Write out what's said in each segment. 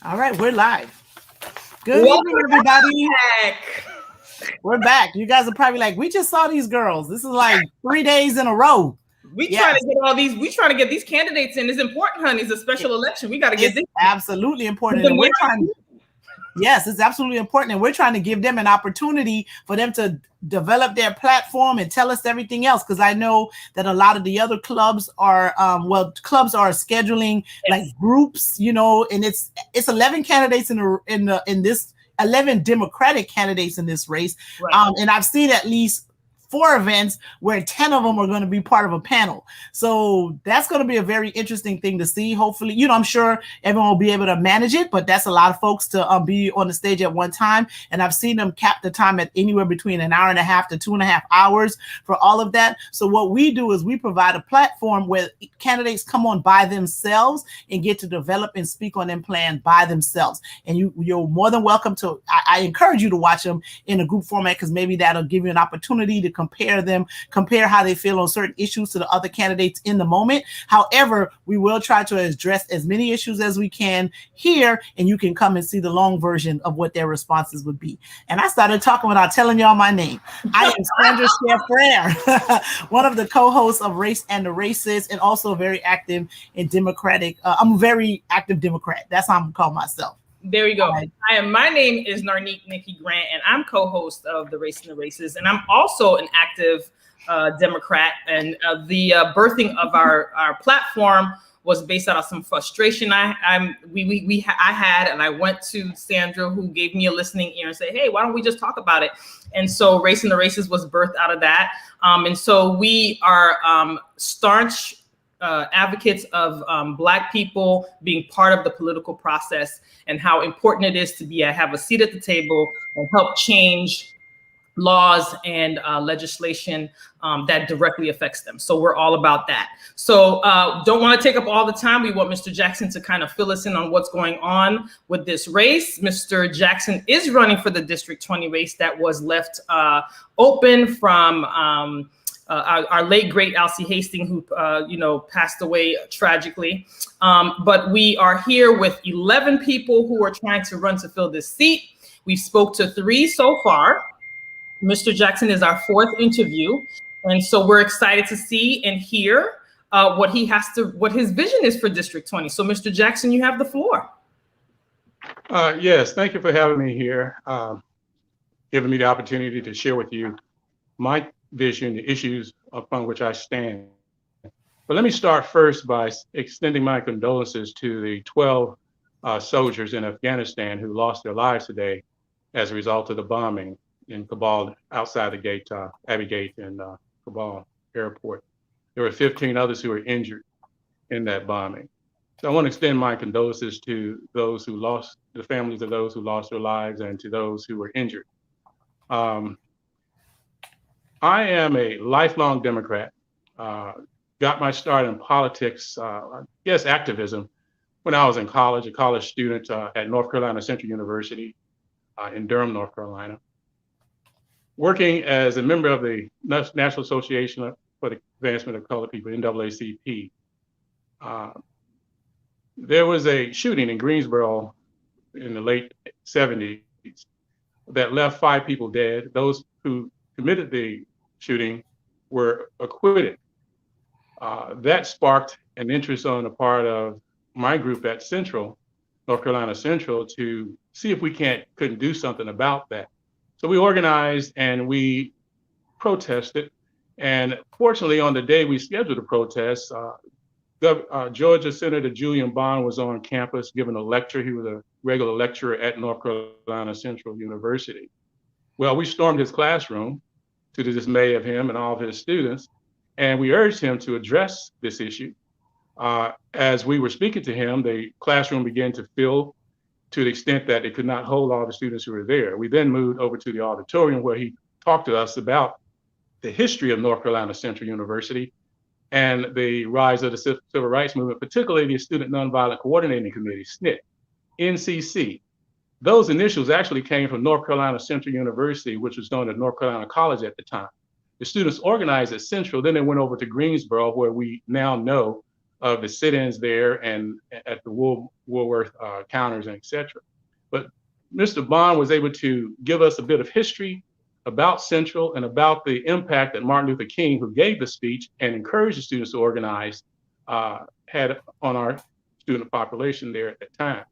All right, we're live. Good evening, Welcome everybody. back. We're back. You guys are probably like, we just saw these girls. This is like 3 days in a row. We trying to Yes, get all these. We trying to get these candidates in. It's important, honey. It's a it- special election. We got to get it's this. absolutely Get important. them And we're trying, there. yes, it's absolutely important. And we're trying to give them an opportunity for them to develop their platform and tell us everything else. Because I know that a lot of the other clubs are, clubs are scheduling like Yes. groups, and it's 11 candidates in this 11 Democratic candidates in this race. Right. And I've seen at least 4 events where 10 of them are going to be part of a panel. So that's going to be a very interesting thing to see. Hopefully, I'm sure everyone will be able to manage it, but that's a lot of folks to be on the stage at one time. And I've seen them cap the time at anywhere between an hour and a half to 2.5 hours for all of that. So what we do is we provide a platform where candidates come on by themselves and get to develop and speak on their plan by themselves. And you're more than welcome to, I encourage you to watch them in a group format, because maybe that'll give you an opportunity to compare how they feel on certain issues to the other candidates in the moment. However, we will try to address as many issues as we can here, and you can come and see the long version of what their responses would be. And I started talking without telling y'all my name. I am Sandra Frere, one of the co-hosts of Race and the Racist, and also very active in Democratic. I'm a very active Democrat. That's how I'm gonna call myself. There we go. Right. My name is Narnique Nikki Grant, and I'm co-host of the Race and the Races, and I'm also an active Democrat. And the birthing of our platform was based out of some frustration I had, and I went to Sandra, who gave me a listening ear, and said, "Hey, why don't we just talk about it?" And so Race and the Races was birthed out of that. And so we are staunch advocates of Black people being part of the political process, and how important it is to have a seat at the table and help change laws and legislation that directly affects them. So we're all about that. So don't want to take up all the time. We want Mr. Jackson to kind of fill us in on what's going on with this race. Mr. Jackson is running for the District 20 race that was left open from our late great Alcee Hastings, who passed away tragically. But we are here with 11 people who are trying to run to fill this seat. We spoke to 3 so far. Mr. Jackson is our 4th interview, and so we're excited to see and hear what his vision is for District 20. So, Mr. Jackson, you have the floor. Yes, thank you for having me here, giving me the opportunity to share with you my vision, the issues upon which I stand. But let me start first by extending my condolences to the 12 soldiers in Afghanistan who lost their lives today as a result of the bombing in Kabul, outside the gate, Abbey Gate in Kabul airport. There were 15 others who were injured in that bombing. So I want to extend my condolences to those who lost, the families of those who lost their lives, and to those who were injured. I am a lifelong Democrat. Got my start in politics, activism, when I was in college, a college student at North Carolina Central University in Durham, North Carolina, working as a member of the National Association for the Advancement of Colored People, NAACP. There was a shooting in Greensboro in the late 70s that left 5 people dead. Those who committed the shooting were acquitted. That sparked an interest on the part of my group at Central, North Carolina Central, to see if we couldn't do something about that. So we organized and we protested. And fortunately, on the day we scheduled the protest, Georgia Senator Julian Bond was on campus giving a lecture. He was a regular lecturer at North Carolina Central University. Well, we stormed his classroom to the dismay of him and all of his students, and we urged him to address this issue. As we were speaking to him, the classroom began to fill to the extent that it could not hold all the students who were there. We then moved over to the auditorium where he talked to us about the history of North Carolina Central University and the rise of the civil rights movement, particularly the Student Nonviolent Coordinating Committee, SNCC, NCC. Those initials actually came from North Carolina Central University, which was known as North Carolina College at the time. The students organized at Central, then they went over to Greensboro, where we now know of the sit-ins there and at the Woolworth counters and etc. But Mr. Bond was able to give us a bit of history about Central and about the impact that Martin Luther King, who gave the speech and encouraged the students to organize, had on our student population there at that time.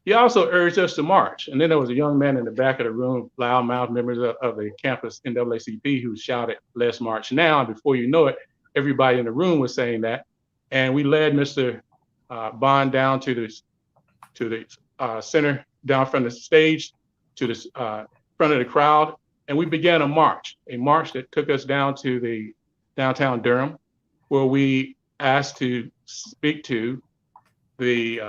He also urged us to march. And then there was a young man in the back of the room, loudmouth members of the campus NAACP, who shouted, "Let's march now." And before you know it, everybody in the room was saying that. And we led Mr. Bond down to the center, down from the stage to the front of the crowd. And we began a march that took us down to the downtown Durham, where we asked to speak to the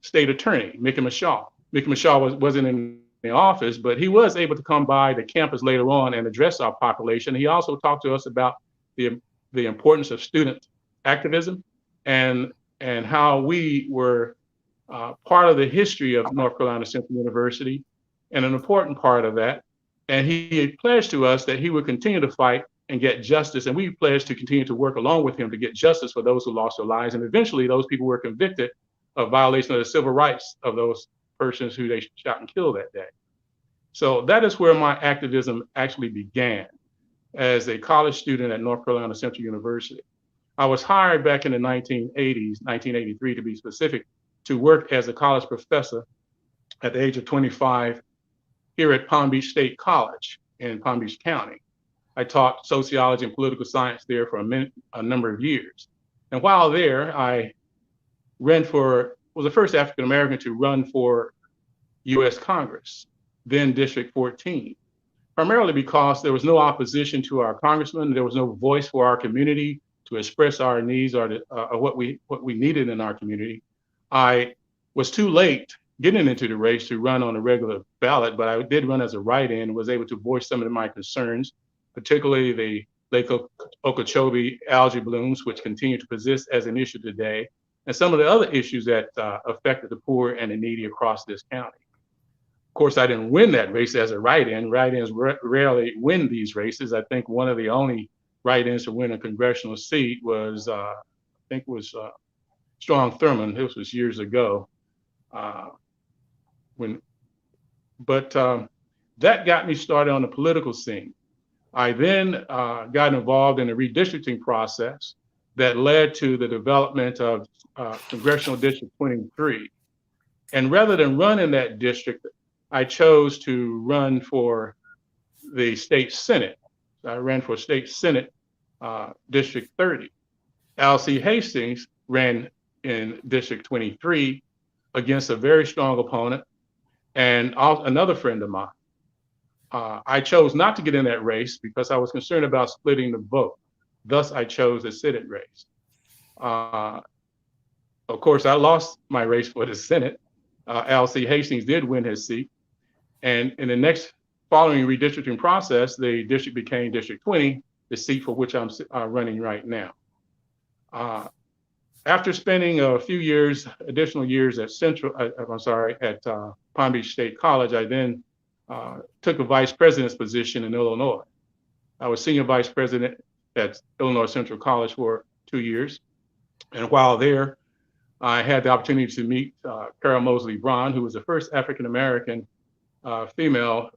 state attorney, Mickey Mashaw. Mickey Mashaw wasn't in the office, but he was able to come by the campus later on and address our population. He also talked to us about the importance of student activism and how we were part of the history of North Carolina Central University and an important part of that. And he pledged to us that he would continue to fight and get justice. And we pledged to continue to work along with him to get justice for those who lost their lives. And eventually those people were convicted of violation of the civil rights of those persons who they shot and killed that day. So that is where my activism actually began as a college student at North Carolina Central University. I was hired back in the 1980s, 1983 to be specific, to work as a college professor at the age of 25 here at Palm Beach State College in Palm Beach County. I taught sociology and political science there for a number of years. And while there, I was the first African American to run for US Congress, then District 14, primarily because there was no opposition to our congressman. There was no voice for our community to express our needs or what we needed in our community. I was too late getting into the race to run on a regular ballot, but I did run as a write-in and was able to voice some of my concerns, particularly the Lake Okeechobee algae blooms, which continue to persist as an issue today, and some of the other issues that affected the poor and the needy across this county. Of course, I didn't win that race as a write-in. Write-ins rarely win these races. I think one of the only write-ins to win a congressional seat was, Strong Thurmond. This was years ago. That got me started on the political scene. I then got involved in a redistricting process that led to the development of Congressional District 23. And rather than run in that district, I chose to run for the state Senate. I ran for state Senate District 30. L.C. Hastings ran in District 23 against a very strong opponent and another friend of mine. I chose not to get in that race because I was concerned about splitting the vote. Thus, I chose the Senate race. Of course, I lost my race for the Senate. L.C. Hastings did win his seat. And in the next following redistricting process, the district became District 20, the seat for which I'm running right now. After spending a few additional years at Palm Beach State College, I then took a vice president's position in Illinois. I was senior vice president at Illinois Central College for 2 years. And while there, I had the opportunity to meet Carol Mosley Braun, who was the first African-American female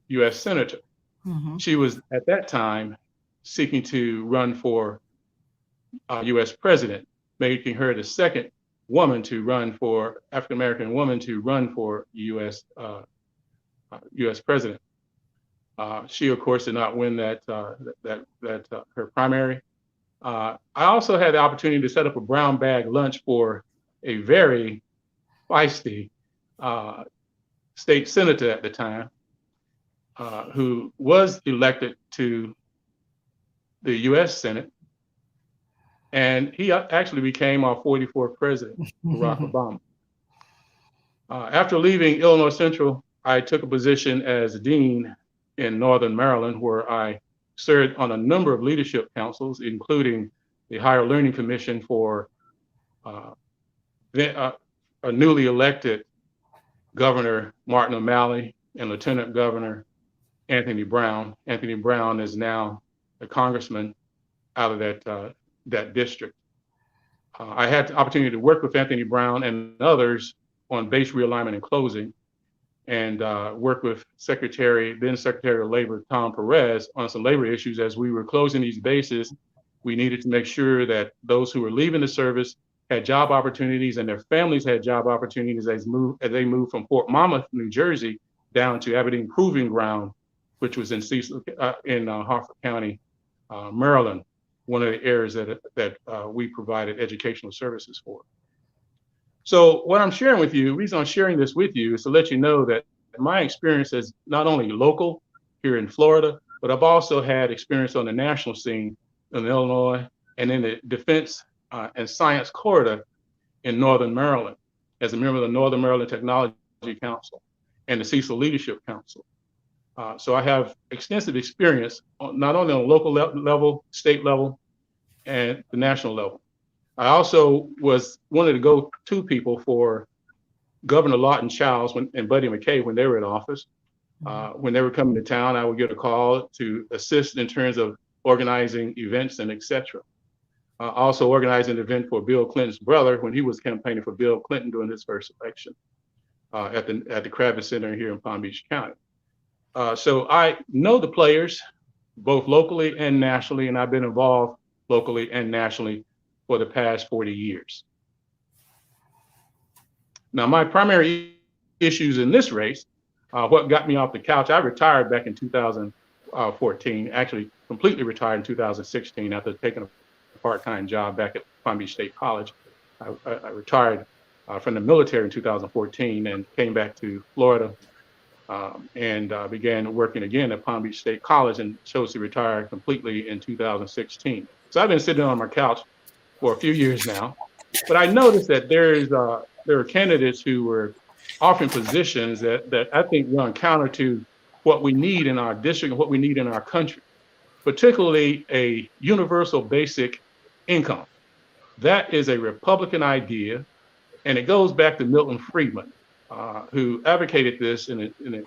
US Senator. Mm-hmm. She was at that time seeking to run for US President, making her the second woman to run for African-American woman to run for US President. She, of course, did not win that her primary. I also had the opportunity to set up a brown bag lunch for a very feisty state senator at the time, who was elected to the U.S. Senate, and he actually became our 44th president, Barack Obama. After leaving Illinois Central, I took a position as dean in Northern Maryland, where I served on a number of leadership councils, including the Higher Learning Commission for a newly elected Governor Martin O'Malley and Lieutenant Governor Anthony Brown. Anthony Brown is now a congressman out of that district. I had the opportunity to work with Anthony Brown and others on base realignment and closing, and work with then Secretary of Labor, Tom Perez, on some labor issues. As we were closing these bases, we needed to make sure that those who were leaving the service had job opportunities and their families had job opportunities as they moved from Fort Monmouth, New Jersey, down to Aberdeen Proving Ground, which was in Harford County, Maryland, one of the areas that we provided educational services for. So what I'm sharing with you, the reason I'm sharing this with you is to let you know that my experience is not only local here in Florida, but I've also had experience on the national scene in Illinois and in the defense and science corridor in Northern Maryland as a member of the Northern Maryland Technology Council and the Cecil Leadership Council. So I have extensive experience not only on local level, state level, and the national level. I also was one of the go-to people for Governor Lawton Childs and Buddy McKay when they were in office. When they were coming to town, I would get a call to assist in terms of organizing events and et cetera. Also organized an event for Bill Clinton's brother when he was campaigning for Bill Clinton during his first election at the Kravitz Center here in Palm Beach County. So I know the players both locally and nationally, and I've been involved locally and nationally for the past 40 years. Now, my primary issues in this race, what got me off the couch, I retired back in 2014, actually completely retired in 2016 after taking a part-time job back at Palm Beach State College. I retired from the military in 2014 and came back to Florida and began working again at Palm Beach State College and chose to retire completely in 2016. So I've been sitting on my couch for a few years now, but I noticed that there are candidates who were offering positions that I think run counter to what we need in our district and what we need in our country, particularly a universal basic income. That is a Republican idea, and it goes back to Milton Friedman, who advocated this in the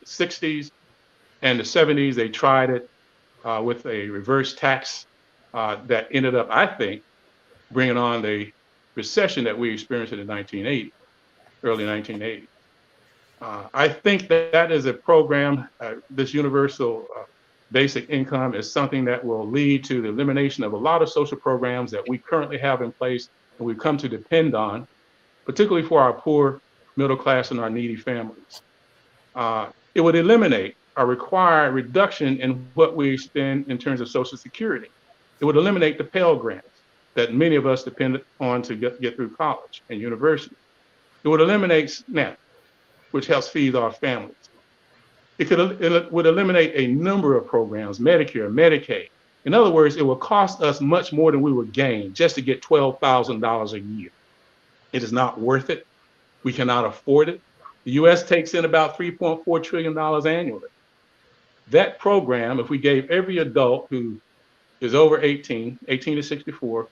60s and the 70s. They tried it with a reverse tax that ended up, I think, bringing on the recession that we experienced in the early 1980s. I think that is a program, this universal basic income is something that will lead to the elimination of a lot of social programs that we currently have in place and we've come to depend on, particularly for our poor, middle class, and our needy families. It would eliminate or require a reduction in what we spend in terms of Social Security. It would eliminate the Pell Grants that many of us depend on to get through college and university. It would eliminate SNAP, which helps feed our families. It would eliminate a number of programs, Medicare, Medicaid. In other words, it will cost us much more than we would gain just to get $12,000 a year. It is not worth it. We cannot afford it. The U.S. takes in about $3.4 trillion annually. That program, if we gave every adult who is over 18 to 64,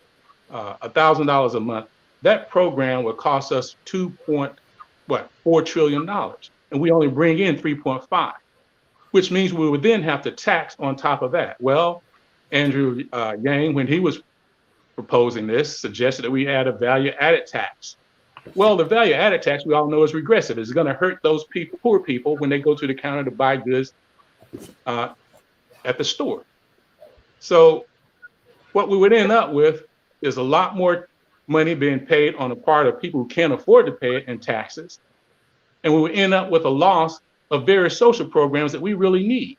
$1,000 a month, that program would cost us $4 trillion, and we only bring in 3.5, which means we would then have to tax on top of that. Well, Andrew Yang, when he was proposing this, suggested that we add a value-added tax. Well, the value-added tax we all know is regressive. It's going to hurt those poor people when they go to the counter to buy goods at the store. So what we would end up with is a lot more money being paid on the part of people who can't afford to pay it in taxes. And we would end up with a loss of various social programs that we really need.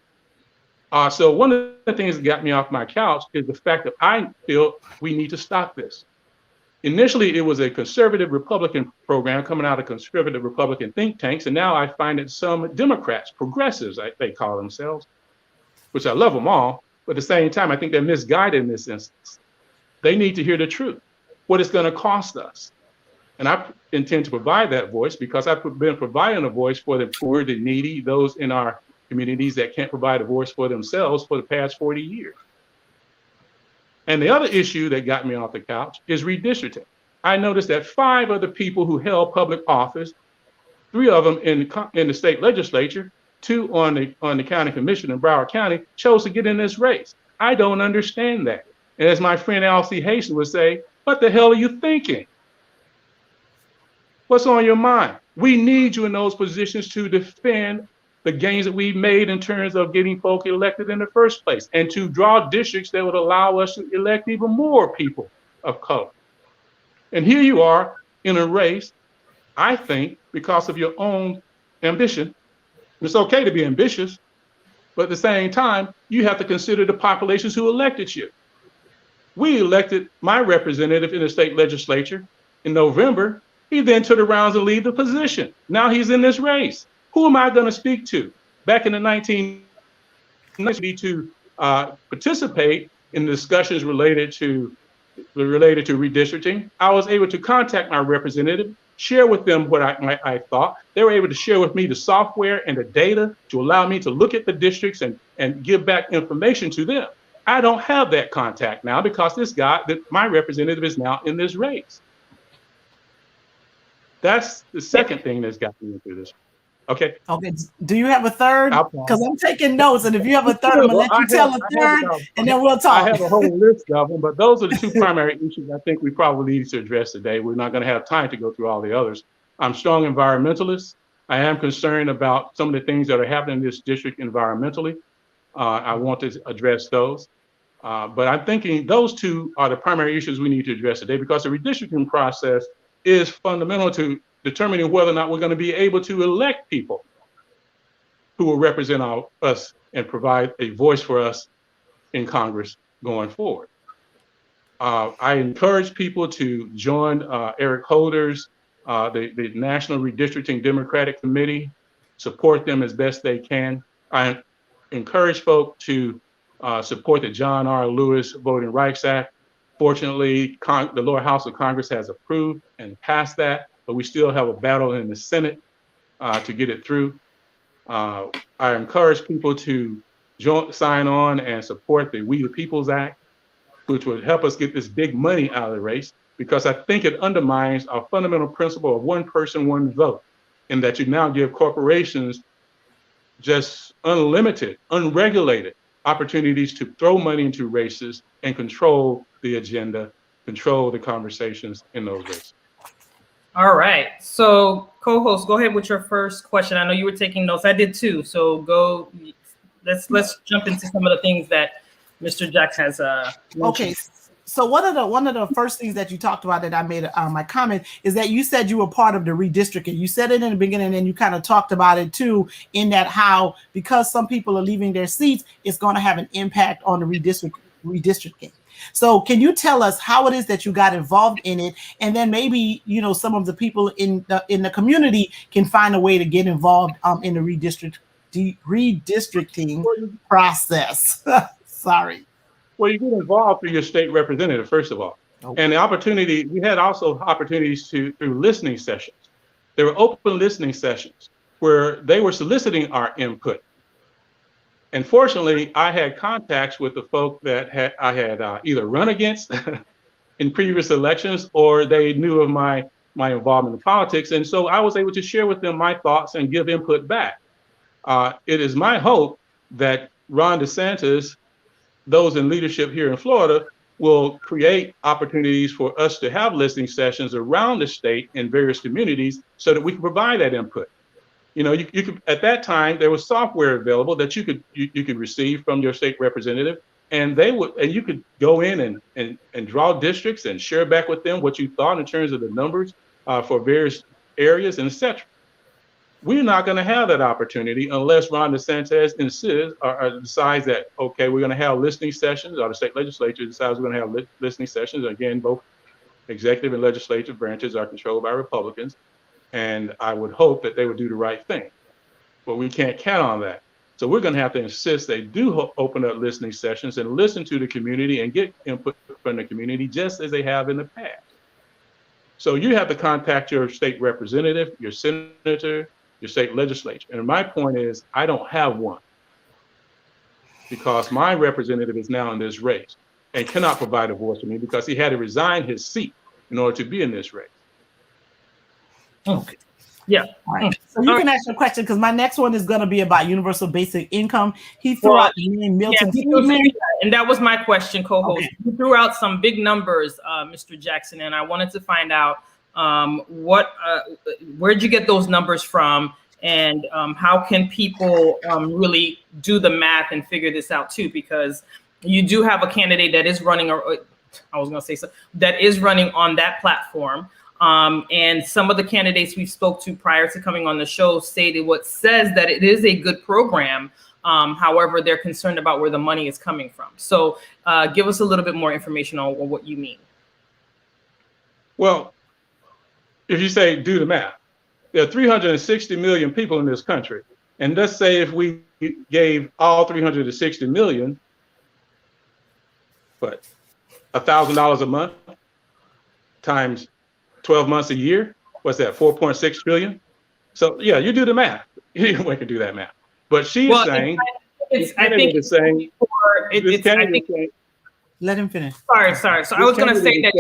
So one of the things that got me off my couch is the fact that I feel we need to stop this. Initially, it was a conservative Republican program coming out of conservative Republican think tanks. And now I find that some Democrats, progressives, they call themselves, which I love them all. But at the same time, I think they're misguided in this instance. They need to hear the truth, what it's going to cost us. And I intend to provide that voice because I've been providing a voice for the poor, the needy, those in our communities that can't provide a voice for themselves for the past 40 years. And the other issue that got me off the couch is redistricting. I noticed that 5 of the people who held public office, 3 of them in the state legislature, 2 on the county commission in Broward County, chose to get in this race. I don't understand that. And as my friend Alcee Hastings would say, What the hell are you thinking? What's on your mind? We need you in those positions to defend the gains that we've made in terms of getting folk elected in the first place, and to draw districts that would allow us to elect even more people of color. And here you are in a race, I think, because of your own ambition. It's okay to be ambitious, but at the same time, you have to consider the populations who elected you. We elected my representative in the state legislature in November. He then took the rounds and leave the position. Now he's in this race. Who am I going to speak to? Back in the 1990s, to participate in discussions related to redistricting, I was able to contact my representative, share with them what I thought. They were able to share with me the software and the data to allow me to look at the districts and give back information to them. I don't have that contact now because my representative is now in this race. That's the second thing that's got me into this. Okay. Okay. Do you have a third? Because I'm taking notes, and if you have a third, I'm gonna let you tell a third, and then we'll talk. I have a whole list of them, but those are the two primary issues I think we probably need to address today. We're not going to have time to go through all the others. I'm strong environmentalist. I am concerned about some of the things that are happening in this district environmentally. I want to address those. But I'm thinking those two are the primary issues we need to address today, because the redistricting process is fundamental to determining whether or not we're going to be able to elect people who will represent us and provide a voice for us in Congress going forward. I encourage people to join Eric Holder's, the National Redistricting Democratic Committee, support them as best they can. I encourage folk to support the John R. Lewis Voting Rights Act. Fortunately, the lower house of Congress has approved and passed that, but we still have a battle in the Senate to get it through. I encourage people to sign on and support the We the People's Act, which would help us get this big money out of the race, because I think it undermines our fundamental principle of one person, one vote, in that you now give corporations just unlimited, unregulated opportunities to throw money into races and control the agenda, control the conversations in those races. All right. So, co-host, go ahead with your first question. I know you were taking notes. I did too. So go. Let's jump into some of the things that Mr. Jax has mentioned. Okay. So one of the first things that you talked about that I made my comment is that you said you were part of the redistricting. You said it in the beginning, and you kind of talked about it too, in that how, because some people are leaving their seats, it's going to have an impact on the redistricting. So can you tell us how it is that you got involved in it, and then maybe some of the people in the community can find a way to get involved in the redistricting process. Sorry. Well, you get involved through your state representative, first of all. Okay. And the opportunity, we had also opportunities through listening sessions. There were open listening sessions where they were soliciting our input. And fortunately, I had contacts with the folk that I had either run against in previous elections, or they knew of my involvement in politics. And so I was able to share with them my thoughts and give input back. It is my hope that Ron DeSantis, those in leadership here in Florida, will create opportunities for us to have listening sessions around the state in various communities so that we can provide that input. You could, at that time, there was software available that you could receive from your state representative, and you could go in and draw districts and share back with them what you thought in terms of the numbers for various areas and etc. We're not going to have that opportunity unless Ron DeSantis insists or decides that, okay, we're going to have listening sessions, or the state legislature decides we're going to have listening sessions. Again, both executive and legislative branches are controlled by Republicans. And I would hope that they would do the right thing. But we can't count on that. So we're going to have to insist they do open up listening sessions and listen to the community and get input from the community, just as they have in the past. So you have to contact your state representative, your senator, your state legislature. And my point is, I don't have one, because my representative is now in this race and cannot provide a voice for me because he had to resign his seat in order to be in this race. Okay. Yeah. All right. So you can ask your question because my next one is going to be about universal basic income. He threw out the name Milton Friedman. And that was my question, co-host. Okay. You threw out some big numbers, Mr. Jackson, and I wanted to find out where'd you get those numbers from, and how can people really do the math and figure this out too? Because you do have a candidate that is running, that is running on that platform. And some of the candidates we spoke to prior to coming on the show stated what says that it is a good program. However, they're concerned about where the money is coming from. So give us a little bit more information on what you mean. Well, if you say do the math, there are 360 million people in this country. And let's say if we gave all 360 million, what, $1,000 a month times 12 months a year, what's that, 4.6 trillion? So yeah, you do the math. Anyone can do that math. But she's saying, let him finish. Sorry. So I was going to say that.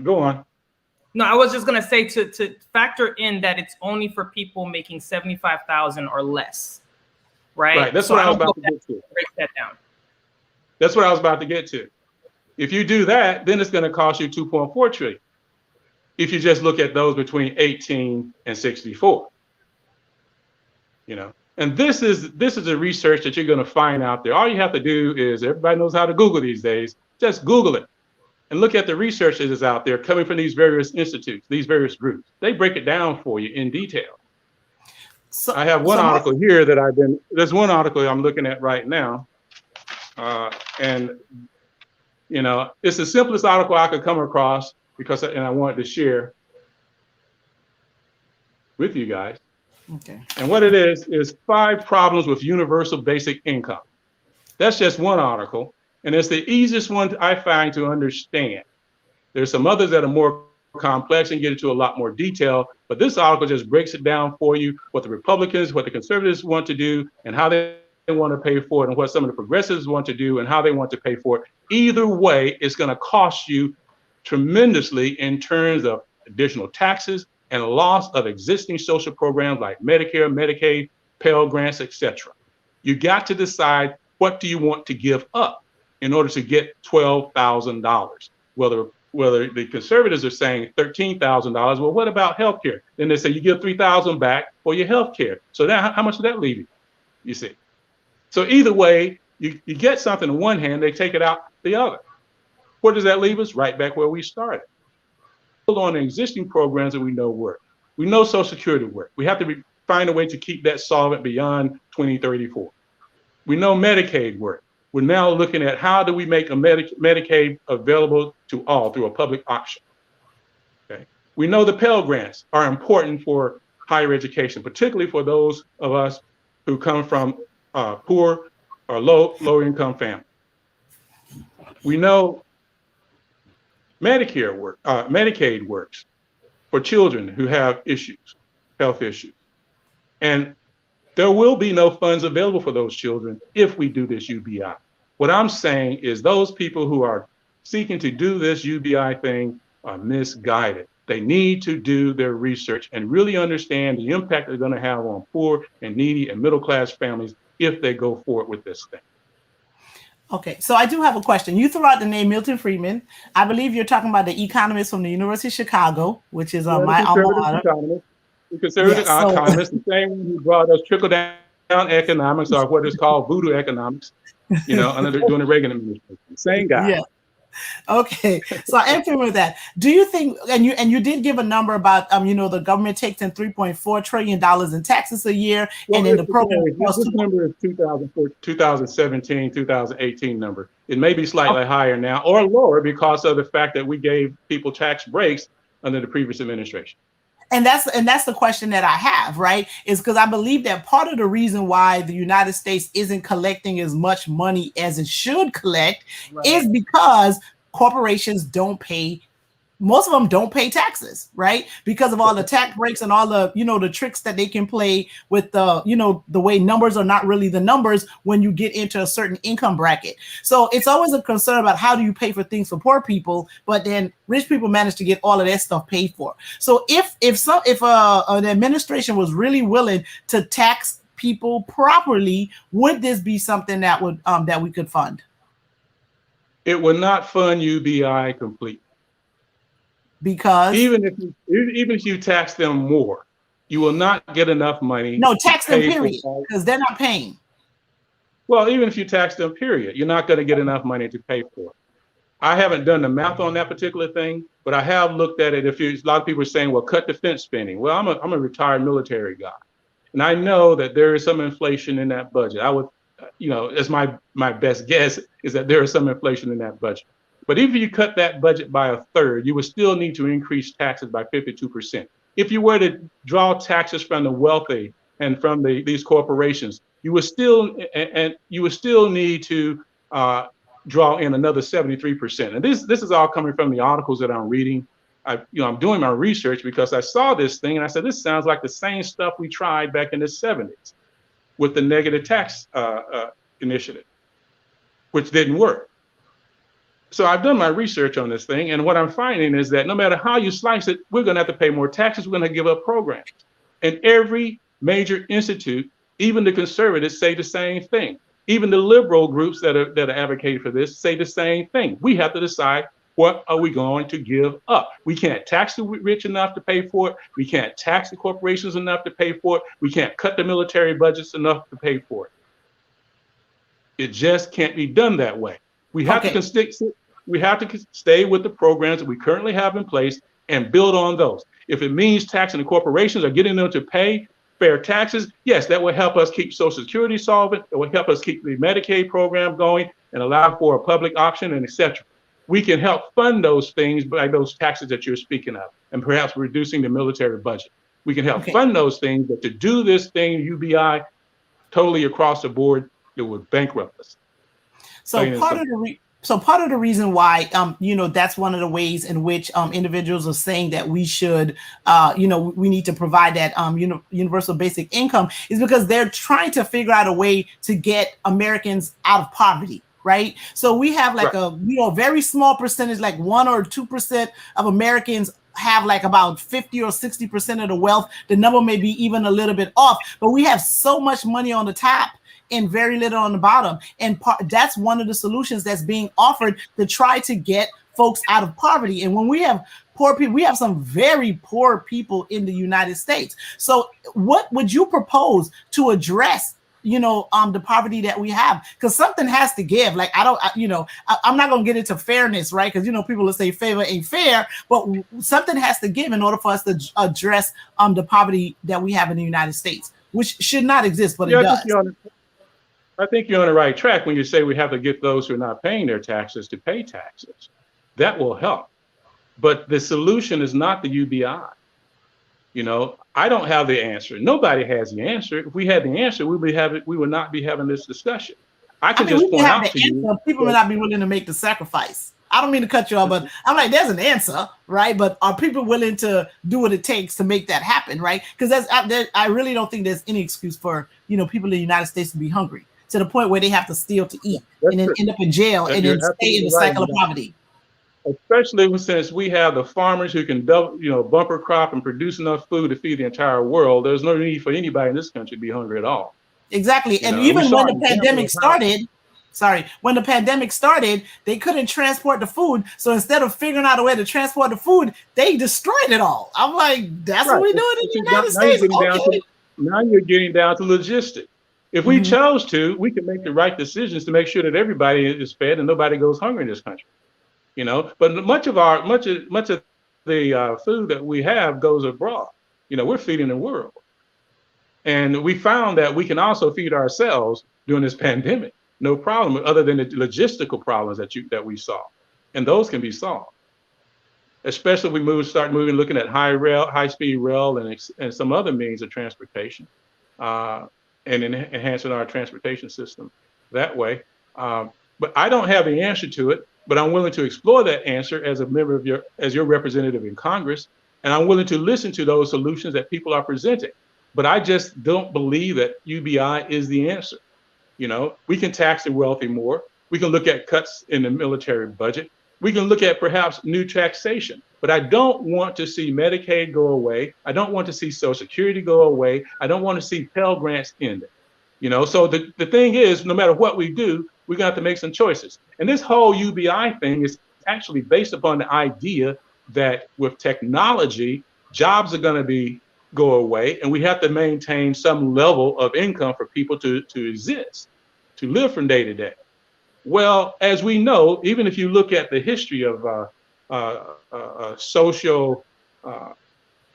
Go on. No, I was just going to say to factor in that it's only for people making 75,000 or less, right? Right. That's what I was about to get to. Break that down. That's what I was about to get to. If you do that, then it's going to cost you 2.4 trillion. If you just look at those between 18 and 64, you know, and this is a research that you're going to find out there. All you have to do is, everybody knows how to Google these days. Just Google it and look at the research that is out there coming from these various institutes, these various groups. They break it down for you in detail. So I have one article here that there's one article I'm looking at right now. And you know, it's the simplest article I could come across and I wanted to share with you guys. Okay. And what it is 5 problems with universal basic income. That's just one article, and it's the easiest one I find to understand. There's some others that are more complex and get into a lot more detail, but this article just breaks it down for you, what the Republicans, what the conservatives want to do, and how they want to pay for it, and what some of the progressives want to do and how they want to pay for it. Either way, it's going to cost you tremendously in terms of additional taxes and loss of existing social programs like Medicare, Medicaid, Pell Grants, etc. You got to decide, what do you want to give up in order to get $12,000? Whether the conservatives are saying $13,000, well, what about health care? Then they say you give $3,000 back for your health care. So now how much does that leave you? You see? So either way, you get something on one hand, they take it out the other. Where does that leave us? Right back where we started. Hold on to existing programs that we know work. We know Social Security work. We have to find a way to keep that solvent beyond 2034. We know Medicaid work. We're now looking at how do we make a Medicaid available to all through a public auction. Okay. We know the Pell Grants are important for higher education, particularly for those of us who come from poor or low income families. We know Medicaid works for children who have issues, health issues. And there will be no funds available for those children if we do this UBI. What I'm saying is those people who are seeking to do this UBI thing are misguided. They need to do their research and really understand the impact they're going to have on poor and needy and middle class families if they go forward with this thing. Okay, so I do have a question. You threw out the name Milton Friedman. I believe you're talking about the economist from the University of Chicago, which is my alma mater. The conservative economist, the same one who brought us trickle-down economics, or what is called voodoo economics, you know, during the Reagan administration. Same guy. Yeah. Okay, so I am familiar with that. Do you think, and you did give a number about, you know, the government takes in $3.4 trillion in taxes a year, and then the program. This number is 2017, 2018 number. It may be slightly higher now or lower because of the fact that we gave people tax breaks under the previous administration. And that's the question that I have, right? Is because I believe that part of the reason why the United States isn't collecting as much money as it should collect is because corporations don't pay most of them don't pay taxes, right? Because of all the tax breaks and all the, the tricks that they can play with the, the way numbers are not really the numbers when you get into a certain income bracket. So it's always a concern about how do you pay for things for poor people, but then rich people manage to get all of that stuff paid for. So if an administration was really willing to tax people properly, would this be something that would that we could fund? It would not fund UBI completely. Because even if you tax them more, you will not get enough money. No, tax them period, because they're not paying. Well, even if you tax them period, you're not going to get enough money to pay for it. I haven't done the math on that particular thing, but I have looked at it. A lot of people are saying, well, cut defense spending. Well, I'm a retired military guy, and I know that there is some inflation in that budget. I would, as my best guess is that there is some inflation in that budget. But if you cut that budget by a third, you would still need to increase taxes by 52%. If you were to draw taxes from the wealthy and from these corporations, you would still need to draw in another 73%. And this is all coming from the articles that I'm reading. I'm doing my research because I saw this thing and I said, this sounds like the same stuff we tried back in the 70s with the negative tax initiative, which didn't work. So I've done my research on this thing, and what I'm finding is that no matter how you slice it, we're going to have to pay more taxes. We're going to give up programs. And every major institute, even the conservatives, say the same thing. Even the liberal groups that are advocating for this say the same thing. We have to decide, what are we going to give up? We can't tax the rich enough to pay for it. We can't tax the corporations enough to pay for it. We can't cut the military budgets enough to pay for it. It just can't be done that way. We have to stay with the programs that we currently have in place and build on those. If it means taxing the corporations or getting them to pay fair taxes, yes, that will help us keep Social Security solvent. It will help us keep the Medicaid program going and allow for a public option and etc. We can help fund those things by those taxes that you're speaking of, and perhaps reducing the military budget. We can help fund those things, but to do this thing, UBI, totally across the board, it would bankrupt us. So part of the reason why, that's one of the ways in which individuals are saying that we should, we need to provide that, universal basic income is because they're trying to figure out a way to get Americans out of poverty. Right. So we have like a very small percentage, like 1 or 2% of Americans have like about 50 or 60% of the wealth. The number may be even a little bit off, but we have so much money on the top and very little on the bottom. And that's one of the solutions that's being offered to try to get folks out of poverty. And when we have poor people, we have some very poor people in the United States. So what would you propose to address, the poverty that we have? Because something has to give. Like, I'm not going to get into fairness, right? Because, people will say favor ain't fair, but something has to give in order for us to address the poverty that we have in the United States, which should not exist, but it does. I think you're on the right track when you say we have to get those who are not paying their taxes to pay taxes. That will help. But the solution is not the UBI. I don't have the answer. Nobody has the answer. If we had the answer, we would not be having this discussion. I can just point out to you. People may not be willing to make the sacrifice. I don't mean to cut you off, but I'm like, there's an answer, right? But are people willing to do what it takes to make that happen, right? Because I really don't think there's any excuse for, people in the United States to be hungry to the point where they have to steal to eat and then end up in jail and then stay in the cycle of poverty. Especially since we have the farmers who can bumper crop and produce enough food to feed the entire world. There's no need for anybody in this country to be hungry at all. Exactly. And even when the pandemic started, they couldn't transport the food. So instead of figuring out a way to transport the food, they destroyed it all. I'm like, that's what we do in the United States. Now you're getting down to logistics. If we chose to, we can make the right decisions to make sure that everybody is fed and nobody goes hungry in this country. But much of the food that we have goes abroad. We're feeding the world. And we found that we can also feed ourselves during this pandemic. No problem, other than the logistical problems that we saw. And those can be solved. Especially if we start looking at high-speed rail and some other means of transportation, and enhancing our transportation system that way. But I don't have the answer to it. but I'm willing to explore that answer as a member of as your representative in Congress. And I'm willing to listen to those solutions that people are presenting. But I just don't believe that UBI is the answer. We can tax the wealthy more. We can look at cuts in the military budget. We can look at perhaps new taxation. But I don't want to see Medicaid go away. I don't want to see Social Security go away. I don't want to see Pell Grants ended. So the thing is, no matter what we do, we're going to have to make some choices. And this whole UBI thing is actually based upon the idea that with technology, jobs are going to go away, and we have to maintain some level of income for people to exist, to live from day to day. Well, as we know, even if you look at the history of social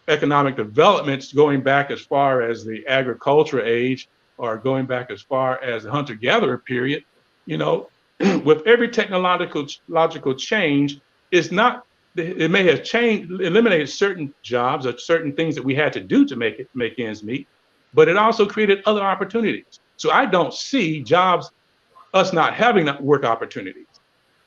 economic developments going back as far as the agricultural age, or going back as far as the hunter-gatherer period, with every technological change, it may have eliminated certain jobs or certain things that we had to do to make ends meet, but it also created other opportunities. So I don't see us not having work opportunities,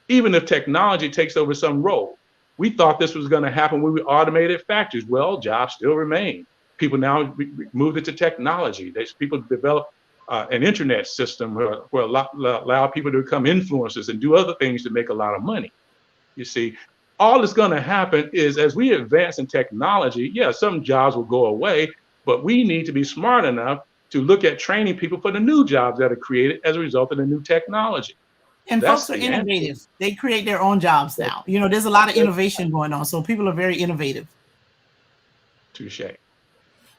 even if technology takes over some role. We thought this was going to happen when we automated factories. Well, jobs still remain. People now moved into technology. People develop an internet system where allow people to become influencers and do other things to make a lot of money. You see, all that's going to happen is as we advance in technology, some jobs will go away, but we need to be smart enough to look at training people for the new jobs that are created as a result of the new technology. And folks are innovative. They create their own jobs now. There's a lot of innovation going on. So people are very innovative. Touche.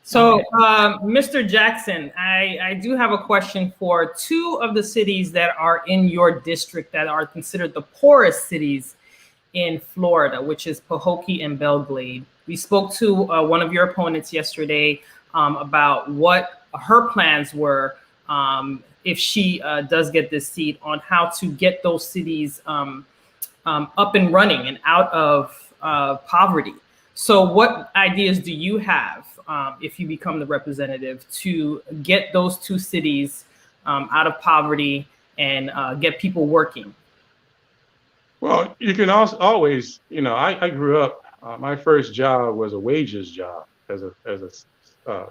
So, Mr. Jackson, I do have a question for two of the cities that are in your district that are considered the poorest cities in Florida, which is Pahokee and Belglade. We spoke to one of your opponents yesterday about what her plans were if she does get this seat, on how to get those cities up and running and out of poverty. So what ideas do you have if you become the representative to get those two cities out of poverty and get people working? Well, you can always, I grew up, my first job was a wages job as a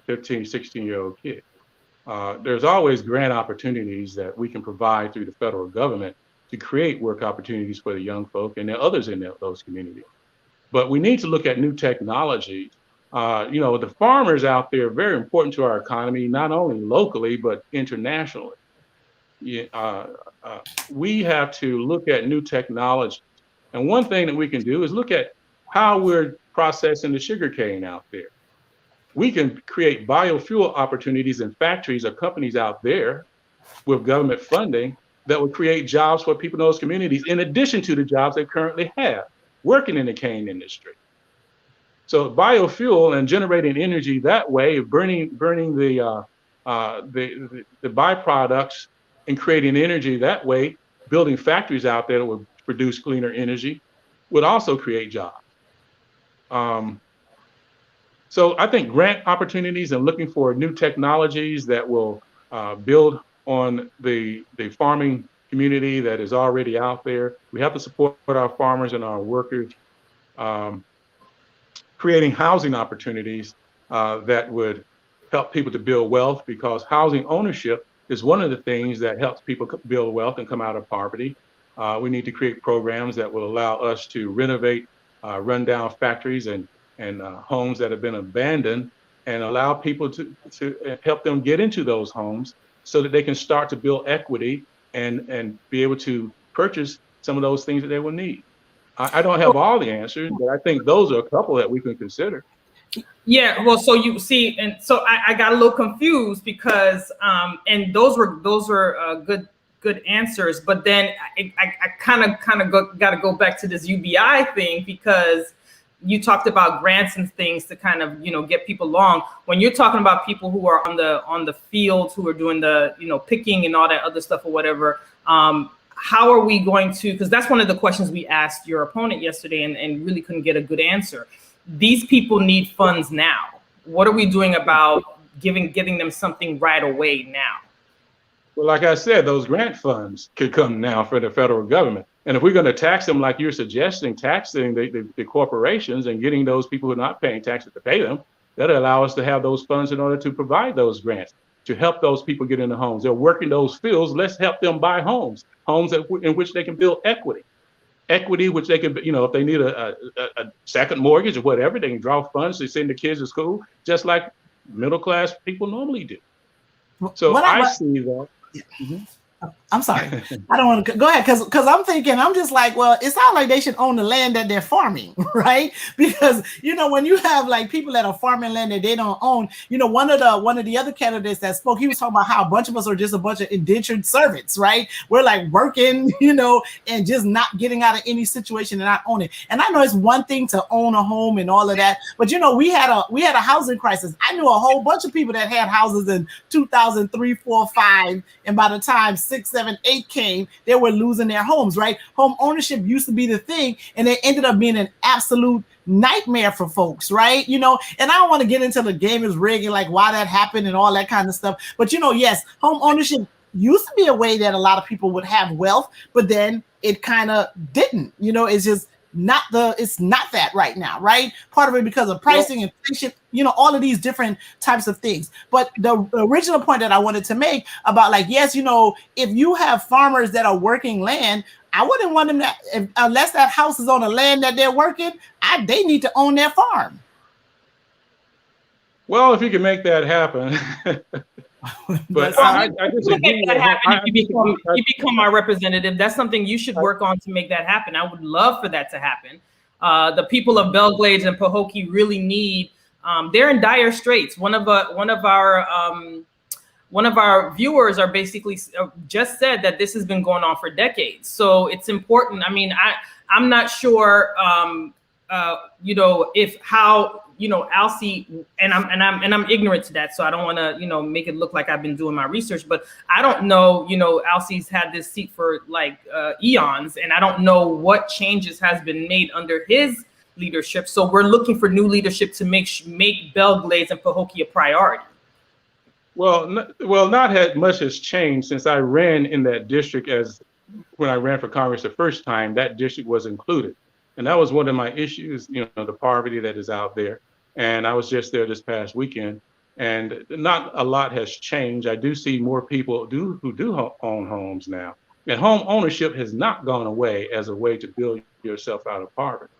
15, 16-year-old kid. There's always grant opportunities that we can provide through the federal government to create work opportunities for the young folk and the others in those communities. But we need to look at new technologies. The farmers out there are very important to our economy, not only locally, but internationally. We have to look at new technology. And one thing that we can do is look at how we're processing the sugarcane out there. We can create biofuel opportunities in factories or companies out there with government funding that will create jobs for people in those communities, in addition to the jobs they currently have working in the cane industry. So biofuel and generating energy that way, burning the byproducts and creating energy that way, building factories out there that would produce cleaner energy, would also create jobs. So I think grant opportunities and looking for new technologies that will build on the farming community that is already out there. We have to support our farmers and our workers, creating housing opportunities that would help people to build wealth, because housing ownership is one of the things that helps people build wealth and come out of poverty. We need to create programs that will allow us to renovate rundown factories and homes that have been abandoned, and allow people to help them get into those homes so that they can start to build equity and be able to purchase some of those things that they will need. I don't have all the answers, but I think those are a couple that we can consider. Yeah, well, so you see, and so I got a little confused because, and those were good answers, but then I kind of got to go back to this UBI thing, because you talked about grants and things to kind of, get people along. When you're talking about people who are on the field, who are doing the, picking and all that other stuff or whatever, how are we going to, because that's one of the questions we asked your opponent yesterday and really couldn't get a good answer. These people need funds now. What are we doing about getting them something right away now? Well, like I said, those grant funds could come now for the federal government. And if we're going to tax them like you're suggesting, taxing the corporations and getting those people who are not paying taxes to pay them, that'll allow us to have those funds in order to provide those grants, to help those people get into homes. They're working those fields. Let's help them buy homes in which they can build equity, which they can, if they need a second mortgage or whatever, they can draw funds to send the kids to school, just like middle class people normally do. So I see that. Mm-hmm. I'm sorry. I don't want to go ahead because I'm just like, well, it sounds like they should own the land that they're farming, right? Because when you have like people that are farming land that they don't own, one of the other candidates that spoke, he was talking about how a bunch of us are just a bunch of indentured servants, right? We're like working, and just not getting out of any situation and not owning. And I know it's one thing to own a home and all of that, but we had a housing crisis. I knew a whole bunch of people that had houses in 2003, 4, 5, and by the time 6, 7, 8 came, they were losing their homes, right? Home ownership used to be the thing, and it ended up being an absolute nightmare for folks, right? And I don't want to get into the game is rigged and like why that happened and all that kind of stuff. But yes, home ownership used to be a way that a lot of people would have wealth, but then it kind of didn't. It's just it's not that right now, right? Part of it because of pricing, inflation, all of these different types of things. But the original point that I wanted to make about like, yes, if you have farmers that are working land, I wouldn't want them to, unless that house is on the land that they're working, they need to own their farm. Well, if you can make that happen. But I disagree. That happen if you become our representative. That's something you should work on to make that happen. I would love for that to happen. The people of Belglades and Pahokee really need. They're in dire straits. One of our viewers are basically just said that this has been going on for decades. So it's important. I mean, I'm not sure. If how. Alcee, and I'm ignorant to that, so I don't want to, make it look like I've been doing my research, but I don't know, Alcee's had this seat for like eons, and I don't know what changes has been made under his leadership. So we're looking for new leadership to make Belglades and Pahokee a priority. Well, not much has changed since I ran in that district. As when I ran for Congress the first time, that district was included. And that was one of my issues, the poverty that is out there. And I was just there this past weekend, and not a lot has changed. I do see more people who do own homes now. And home ownership has not gone away as a way to build yourself out of poverty,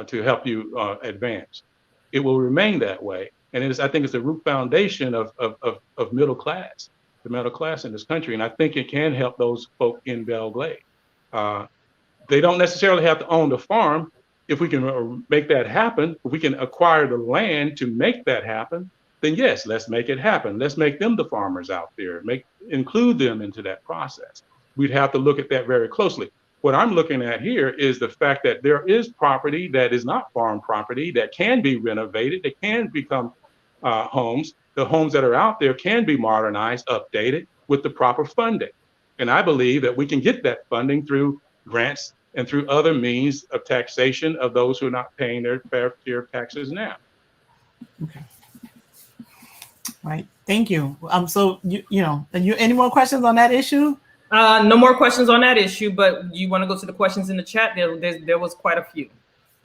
to help you advance. It will remain that way. And I think it's the root foundation of middle class, the middle class in this country. And I think it can help those folk in Belglade. They don't necessarily have to own the farm. If we can make that happen, if we can acquire the land to make that happen, then yes, let's make it happen. Let's make them the farmers out there, include them into that process. We'd have to look at that very closely. What I'm looking at here is the fact that there is property that is not farm property that can be renovated, that can become homes. The homes that are out there can be modernized, updated with the proper funding. And I believe that we can get that funding through grants and through other means of taxation of those who are not paying their fair share of taxes now. Okay. Right. Thank you. So any more questions on that issue? No more questions on that issue, but you want to go to the questions in the chat? There was quite a few.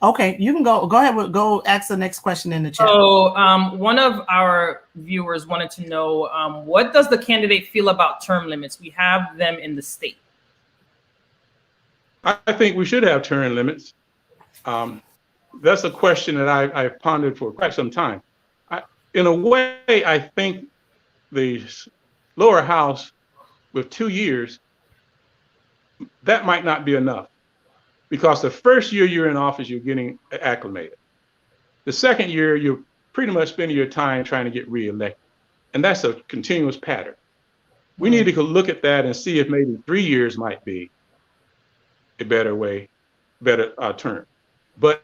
Okay, you can go ahead. Go ask the next question in the chat. So one of our viewers wanted to know, what does the candidate feel about term limits? We have them in the state. I think we should have term limits. That's a question that I've pondered for quite some time. In a way, I think the lower house with 2 years, that might not be enough, because the first year you're in office, you're getting acclimated. The second year, you're pretty much spending your time trying to get reelected. And that's a continuous pattern. We need to look at that and see if maybe 3 years might be a better term. But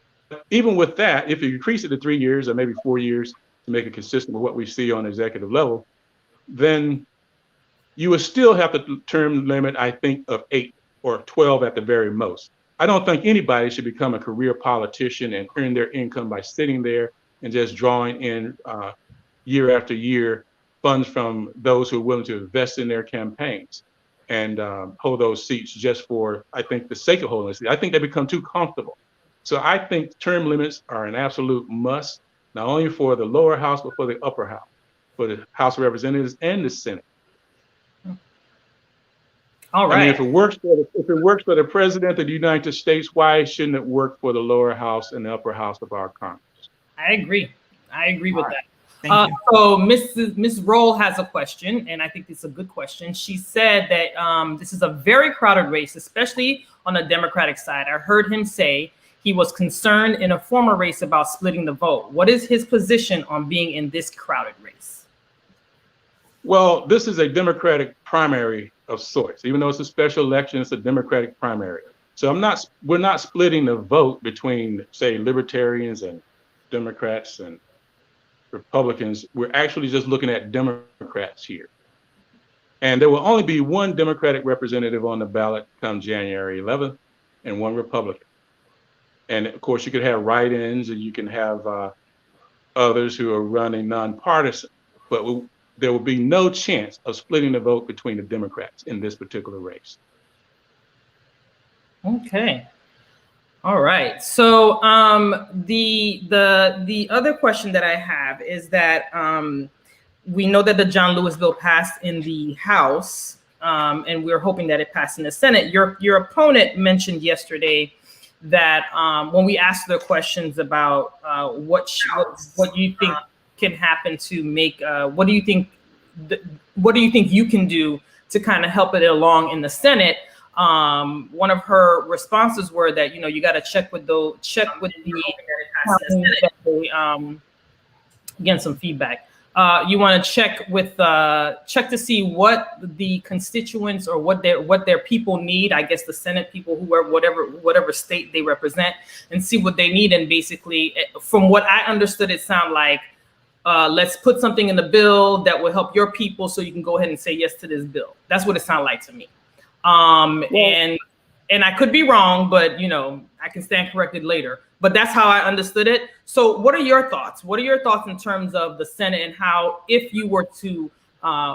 even with that, if you increase it to 3 years or maybe 4 years to make it consistent with what we see on the executive level, then you would still have the term limit, I think, of 8 or 12 at the very most. I don't think anybody should become a career politician and earn their income by sitting there and just drawing in year after year funds from those who are willing to invest in their campaigns and hold those seats just for, I think, the sake of holding a seat. I think they become too comfortable. So I think term limits are an absolute must, not only for the lower house, but for the upper house, for the House of Representatives and the Senate. All right. I mean, if it works for the president of the United States, why shouldn't it work for the lower house and the upper house of our Congress? I agree with that. Thank you. So Ms. Roll has a question, and I think it's a good question. She said that this is a very crowded race, especially on the Democratic side. I heard him say he was concerned in a former race about splitting the vote. What is his position on being in this crowded race? Well, this is a Democratic primary of sorts. Even though it's a special election, it's a Democratic primary. So we're not splitting the vote between, say, libertarians and Democrats and Republicans. We're actually just looking at Democrats here. And there will only be one Democratic representative on the ballot come January 11th and one Republican. And of course, you could have write-ins and you can have others who are running nonpartisan, but there will be no chance of splitting the vote between the Democrats in this particular race. Okay. All right. So the other question that I have is that we know that the John Lewis bill passed in the House, and we're hoping that it passed in the Senate. Your opponent mentioned yesterday that when we asked the questions about what do you think can happen to make what do you think you can do to kind of help it along in the Senate? One of her responses were that you got to check with the again, some feedback. You want to check to see what the constituents or what their people need. I guess the Senate people, whatever state they represent, and see what they need. And basically, from what I understood, it sounded like let's put something in the bill that will help your people, so you can go ahead and say yes to this bill. That's what it sounded like to me. And I could be wrong, but I can stand corrected later. But that's how I understood it. So what are your thoughts? What are your thoughts in terms of the Senate and how, if you were to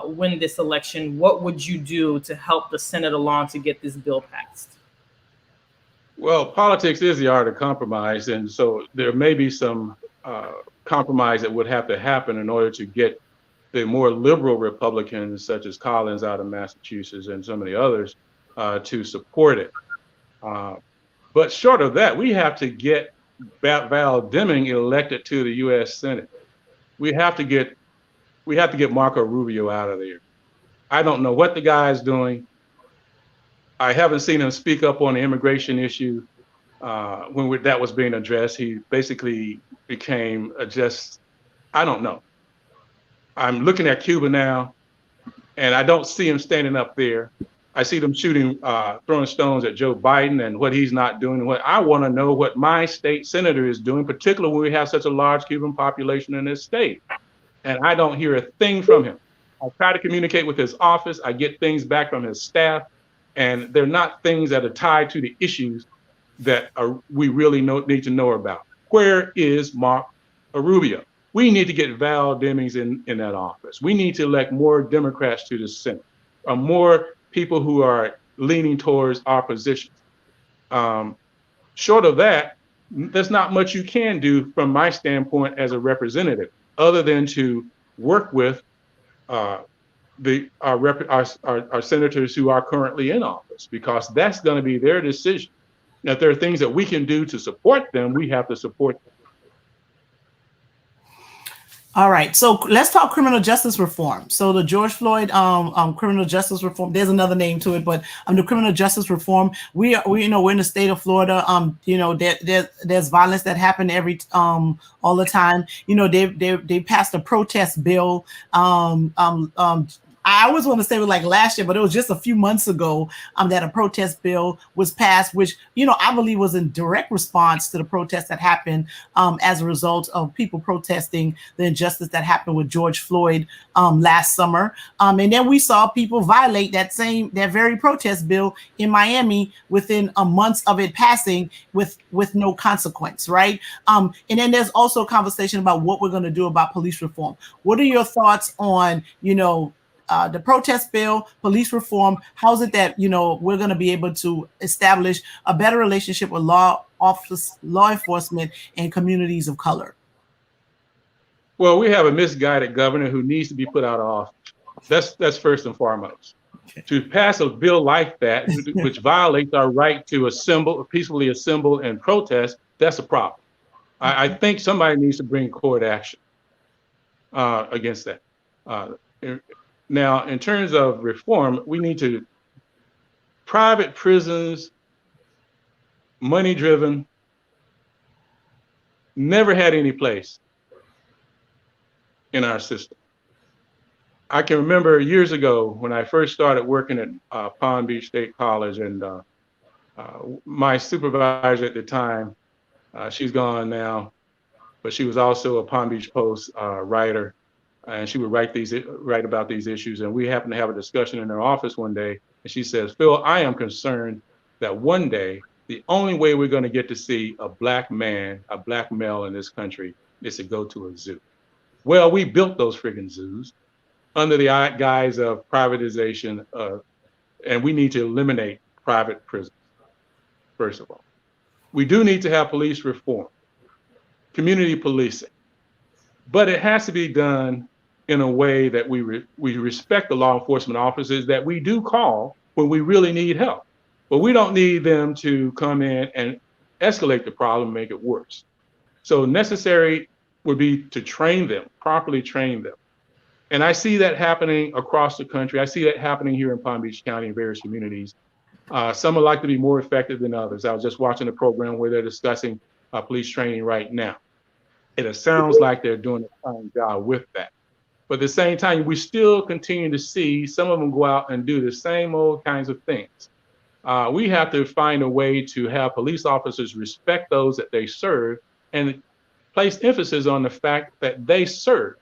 win this election, what would you do to help the Senate along to get this bill passed? Well, politics is the art of compromise. And so there may be some compromise that would have to happen in order to get the more liberal Republicans, such as Collins out of Massachusetts and some of the others, to support it. But short of that, we have to get Val Deming elected to the U.S. Senate. We have to get Marco Rubio out of there. I don't know what the guy is doing. I haven't seen him speak up on the immigration issue when that was being addressed. He basically became I don't know. I'm looking at Cuba now, and I don't see him standing up there. I see them throwing stones at Joe Biden and what he's not doing. What I want to know what my state senator is doing, particularly when we have such a large Cuban population in this state. And I don't hear a thing from him. I try to communicate with his office. I get things back from his staff, and they're not things that are tied to the issues that we really need to know about. Where is Marco Rubio? We need to get Val Demings in that office. We need to elect more Democrats to the Senate, or more people who are leaning towards our positions. Short of that, there's not much you can do from my standpoint as a representative, other than to work with our senators who are currently in office, because that's going to be their decision. Now, if there are things that we can do to support them, we have to support them. All right, so let's talk criminal justice reform. So the George Floyd criminal justice reform, there's another name to it, but the criminal justice reform, we're in the state of Florida. There's violence that happen all the time. They passed a protest bill. I always want to say it was like last year, but it was just a few months ago that a protest bill was passed, which, I believe was in direct response to the protests that happened as a result of people protesting the injustice that happened with George Floyd last summer. And then we saw people violate that very protest bill in Miami within a month of it passing with no consequence, right? And then there's also a conversation about what we're going to do about police reform. What are your thoughts on, the protest bill, police reform? How's it that, we're going to be able to establish a better relationship with law enforcement and communities of color? Well, we have a misguided governor who needs to be put out of office. That's first and foremost. Okay. To pass a bill like that, which violates our right to peacefully assemble and protest, that's a problem. Okay. I think somebody needs to bring court action against that. Now, in terms of reform, we need to private prisons, money-driven, never had any place in our system. I can remember years ago when I first started working at Palm Beach State College, and my supervisor at the time, she's gone now, but she was also a Palm Beach Post writer, and she would write about these issues. And we happened to have a discussion in her office one day, and she says, "Phil, I am concerned that one day the only way we're going to get to see a black man, a black male in this country is to go to a zoo." Well, we built those friggin' zoos under the guise of privatization, and we need to eliminate private prisons, first of all. We do need to have police reform, community policing, but it has to be done in a way that we respect the law enforcement officers that we do call when we really need help. But we don't need them to come in and escalate the problem and make it worse. So necessary would be to train them, properly train them. And I see that happening across the country. I see that happening here in Palm Beach County in various communities. Some would like to be more effective than others. I was just watching a program where they're discussing police training right now. It sounds like they're doing a fine job with that. But at the same time, we still continue to see some of them go out and do the same old kinds of things. We have to find a way to have police officers respect those that they serve and place emphasis on the fact that they serve.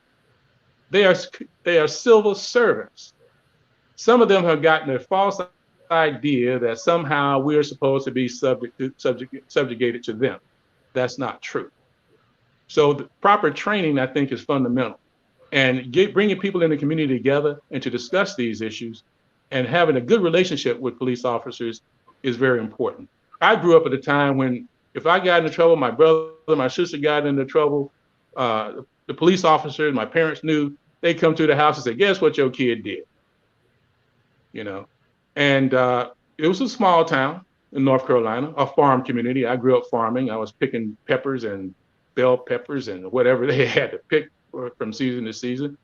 They are civil servants. Some of them have gotten a false idea that somehow we are supposed to be subjugated to them. That's not true. So the proper training, I think, is fundamental. And bringing people in the community together and to discuss these issues and having a good relationship with police officers is very important. I grew up at a time when if I got into trouble, my brother, my sister got into trouble, the police officers, my parents knew, they'd come to the house and say, "Guess what your kid did?" And it was a small town in North Carolina, a farm community. I grew up farming. I was picking peppers and bell peppers and whatever they had to pick from season to season.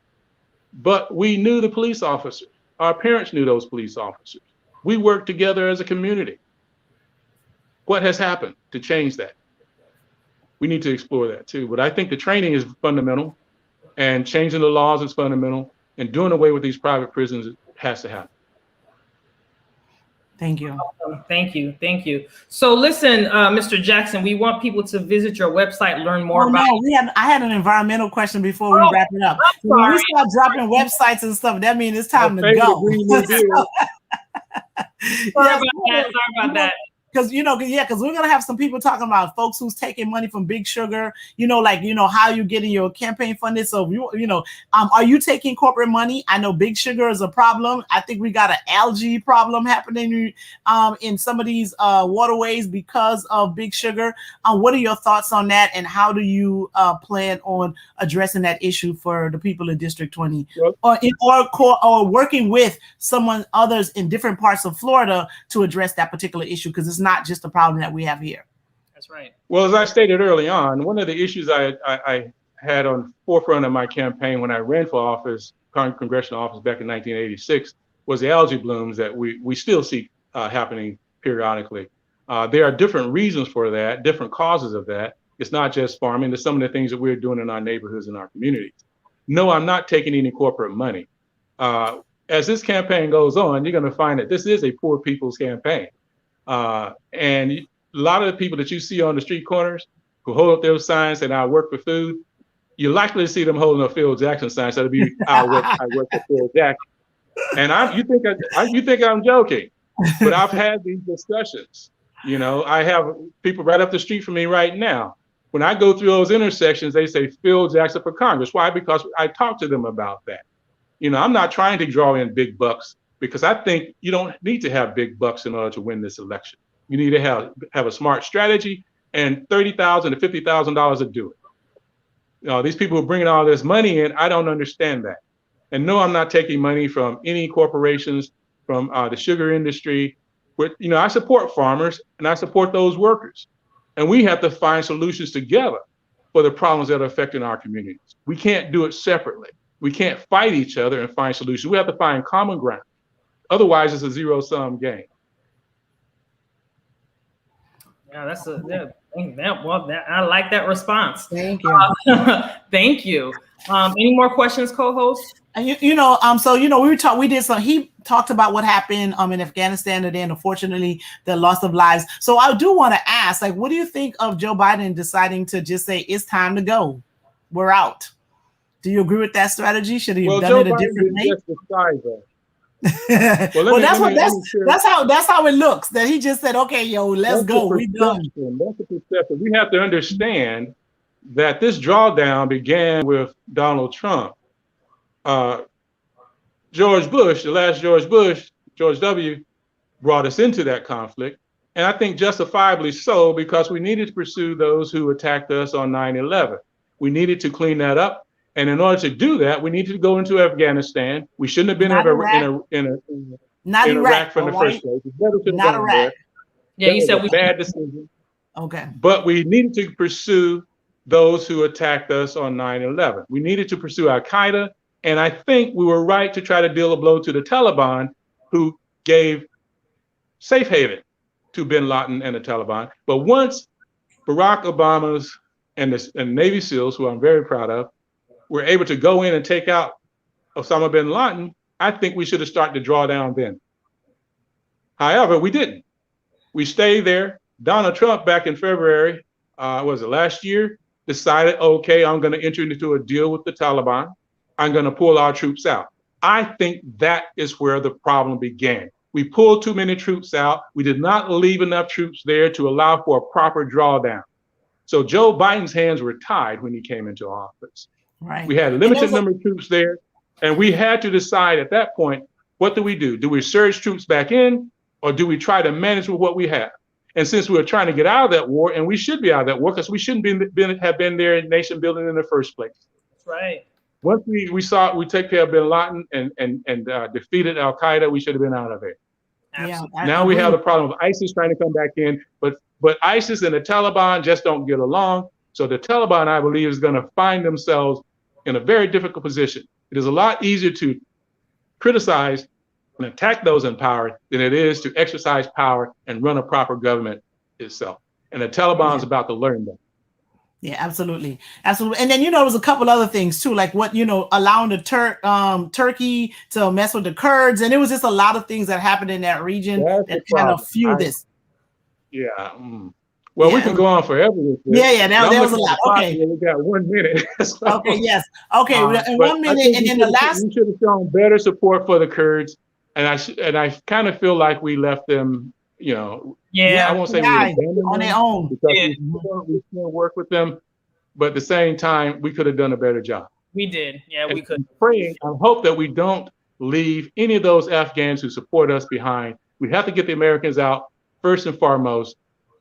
But we knew the police officers. Our parents knew those police officers. We worked together as a community. What has happened to change that? We need to explore that too. But I think the training is fundamental, and changing the laws is fundamental, and doing away with these private prisons has to happen. Thank you. Awesome. Thank you. So listen, Mr. Jackson, we want people to visit your website, learn more about. No, I had an environmental question before we wrap it up. When we start dropping websites and stuff, that means it's time to go. Sorry about that. Because because we're gonna have some people talking about folks who's taking money from Big Sugar, how you getting your campaign funded. So are you taking corporate money? I know Big Sugar is a problem. I think we got an algae problem happening in some of these waterways because of Big Sugar. What are your thoughts on that, and how do you plan on addressing that issue for the people in District 20, or working with others in different parts of Florida to address that particular issue, because it's not just a problem that we have here. That's right. Well, as I stated early on, one of the issues I had on the forefront of my campaign when I ran for office, congressional office back in 1986, was the algae blooms that we still see happening periodically. There are different reasons for that, different causes of that. It's not just farming. There's some of the things that we're doing in our neighborhoods and our communities. No, I'm not taking any corporate money. as this campaign goes on, you're going to find that this is a poor people's campaign. And a lot of the people that you see on the street corners who hold up those signs and I work for food, you're likely to see them holding up Phil Jackson signs. That'll be I work for Phil Jackson. And you think I'm joking, but I've had these discussions. You know, I have people right up the street from me right now. When I go through those intersections, they say Phil Jackson for Congress. Why? Because I talk to them about that. You know, I'm not trying to draw in big bucks because I think you don't need to have big bucks in order to win this election. You need to have a smart strategy, and $30,000 to $50,000 to do it. You know, these people who are bringing all this money in, I don't understand that. And no, I'm not taking money from any corporations, from the sugar industry. But, you know, I support farmers and I support those workers. And we have to find solutions together for the problems that are affecting our communities. We can't do it separately. We can't fight each other and find solutions. We have to find common ground. Otherwise, it's a zero-sum game. Yeah, I like that response. Thank you. Thank you. Any more questions, co-host? So he talked about what happened in Afghanistan, and then unfortunately the loss of lives. So I do want to ask, like, what do you think of Joe Biden deciding to just say it's time to go, we're out? Do you agree with that strategy? Should he have done it a different way? That's how it looks. That he just said, "Okay, yo, let's go. We done." That's the perception. We have to understand that this drawdown began with Donald Trump. George Bush, the last George Bush, George W., brought us into that conflict, and I think justifiably so, because we needed to pursue those who attacked us on 9/11. We needed to clean that up. And in order to do that, we needed to go into Afghanistan. We shouldn't have been in Iraq from the first place. Not Iraq. Yeah, you said we bad decision. Okay. But we needed to pursue those who attacked us on 9/11. We needed to pursue Al Qaeda, and I think we were right to try to deal a blow to the Taliban, who gave safe haven to bin Laden and the Taliban. But once Barack Obama's and Navy SEALs, who I'm very proud of, were able to go in and take out Osama bin Laden, I think we should have started to draw down then. However, we didn't. We stayed there. Donald Trump, back in February, last year, decided, okay, I'm going to enter into a deal with the Taliban. I'm going to pull our troops out. I think that is where the problem began. We pulled too many troops out. We did not leave enough troops there to allow for a proper drawdown. So Joe Biden's hands were tied when he came into office. Right. We had a limited number of troops there, and we had to decide at that point, what do we do? Do we surge troops back in, or do we try to manage with what we have? And since we were trying to get out of that war, and we should be out of that war, because we shouldn't have been there in nation building in the first place. That's right. Once we take care of bin Laden and defeated Al Qaeda, we should have been out of it. Yeah, now we have the problem of ISIS trying to come back in, but ISIS and the Taliban just don't get along. So the Taliban, I believe, is going to find themselves in a very difficult position. It is a lot easier to criticize and attack those in power than it is to exercise power and run a proper government itself. And the Taliban is about to learn that. Yeah, absolutely. Absolutely. And then, there was a couple other things too, like what, allowing the Turkey to mess with the Kurds. And it was just a lot of things that happened in that region that kind of fueled this. Yeah. Well, we can go on forever with this. Yeah, that was a lot. Okay. We got 1 minute. So, okay, yes. Okay, in 1 minute, and then the last. We should have shown better support for the Kurds, and I kind of feel like we left them, I won't say we abandoned on their own, because we still work with them, but at the same time, we could have done a better job. We did, we could. I hope that we don't leave any of those Afghans who support us behind. We have to get the Americans out first and foremost.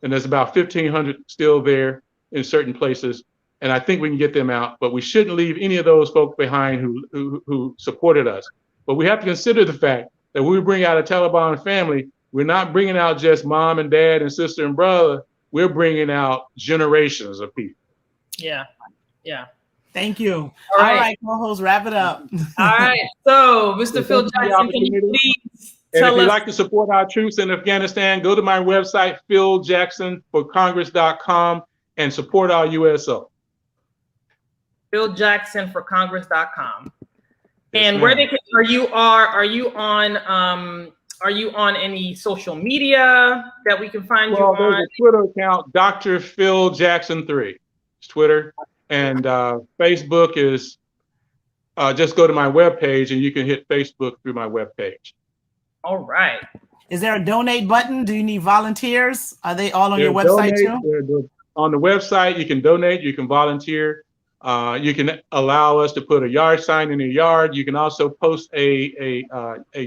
And there's about 1,500 still there in certain places. And I think we can get them out, but we shouldn't leave any of those folks behind who supported us. But we have to consider the fact that when we bring out a Taliban family, we're not bringing out just mom and dad and sister and brother. We're bringing out generations of people. Yeah. Thank you. All right, co-host, wrap it up. All right. So, Mr. Phil Jackson, can you please and if you'd like to support our troops in Afghanistan, go to my website, philjacksonforcongress.com, and support our USO. philjacksonforcongress.com. And where they can, are you on any social media that we can find you on? There's a Twitter account, Dr. Phil Jackson 3. It's Twitter, and Facebook is just go to my webpage and you can hit Facebook through my webpage. All right. Is there a donate button? Do you need volunteers? Are they all on your website too? On the website, you can donate, you can volunteer. You can allow us to put a yard sign in your yard. You can also post a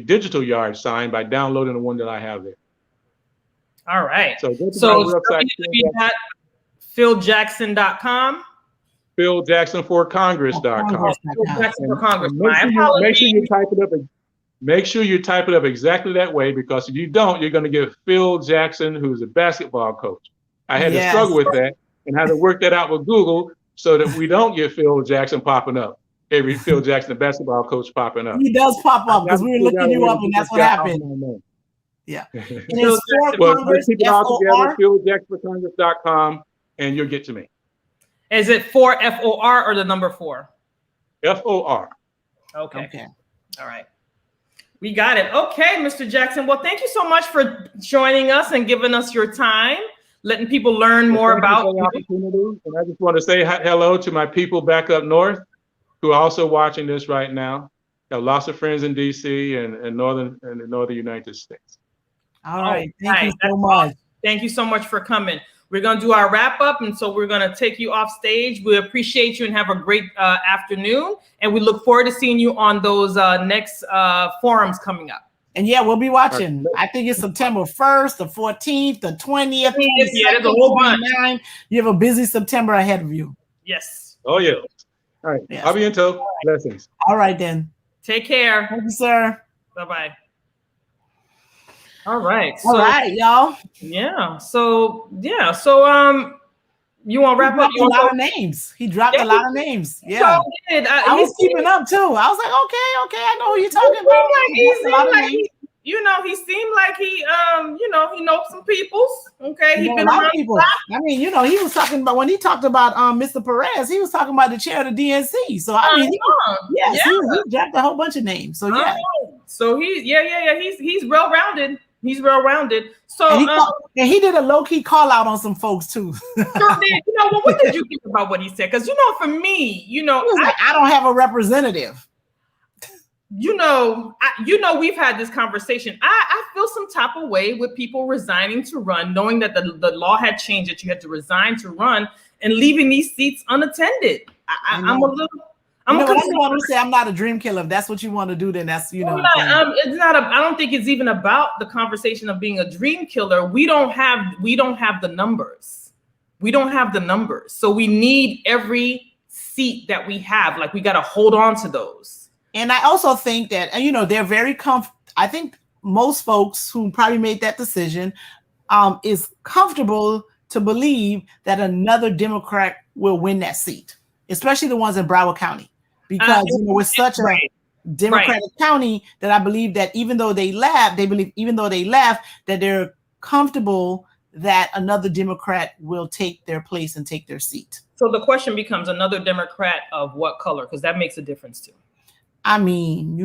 digital yard sign by downloading the one that I have there. All right. So go to my website, philjackson.com. philjacksonforcongress.com. Make sure you type it up exactly that way, because if you don't, you're going to get Phil Jackson, who's a basketball coach. I had to struggle with that and had to work that out with Google so that we don't get Phil Jackson popping up. Every Phil Jackson, the basketball coach, popping up. He does pop up because we were looking you up and that's what happened. Yeah. And it's for Congress, keep it all together, philjacksonforcongress.com, and you'll get to me. Is it for FOR or the number 4? FOR. Okay. All right. We got it. Okay, Mr. Jackson. Well, thank you so much for joining us and giving us your time, letting people learn more about the opportunity. And I just want to say hello to my people back up north who are also watching this right now. Got lots of friends in DC and the northern United States. All right. Thank you so much. Thank you so much for coming. We're going to do our wrap up. And so we're going to take you off stage. We appreciate you and have a great afternoon. And we look forward to seeing you on those next forums coming up. And yeah, we'll be watching. Right. I think it's September 1st, the 14th, the 20th. Yeah, there's a whole bunch. You have a busy September ahead of you. Yes. Oh, yeah. All right. Yes. I'll be in tow. Blessings. All right, then. Take care. Thank you, sir. Bye-bye. All right. All right, y'all. Yeah. So you want to wrap up? A lot of names. He dropped a lot of names. Yeah. So I was keeping up too. I was like, okay, I know who you're talking about. He seemed like he knows some peoples. Okay. He's been a lot of people. I mean, he was talking about, when he talked about Mr. Perez, he was talking about the chair of the DNC. So I mean, he dropped a whole bunch of names. So yeah. So he's well-rounded. He's well-rounded. So and he did a low-key call out on some folks too. Sure did. What did you think about what he said? Because for me, I don't have a representative. We've had this conversation. I feel some type of way with people resigning to run, knowing that the law had changed, that you had to resign to run, and leaving these seats unattended. I'm a little. I want to say I'm not a dream killer. If that's what you want to do, then that's it's not. I don't think it's even about the conversation of being a dream killer. We don't have the numbers. We don't have the numbers. So we need every seat that we have. Like, we got to hold on to those. And I also think that they're very I think most folks who probably made that decision is comfortable to believe that another Democrat will win that seat, especially the ones in Broward County. Because we're such a Democratic county that I believe that even though they left, that they're comfortable that another Democrat will take their place and take their seat. So the question becomes, another Democrat of what color? Because that makes a difference too. I mean,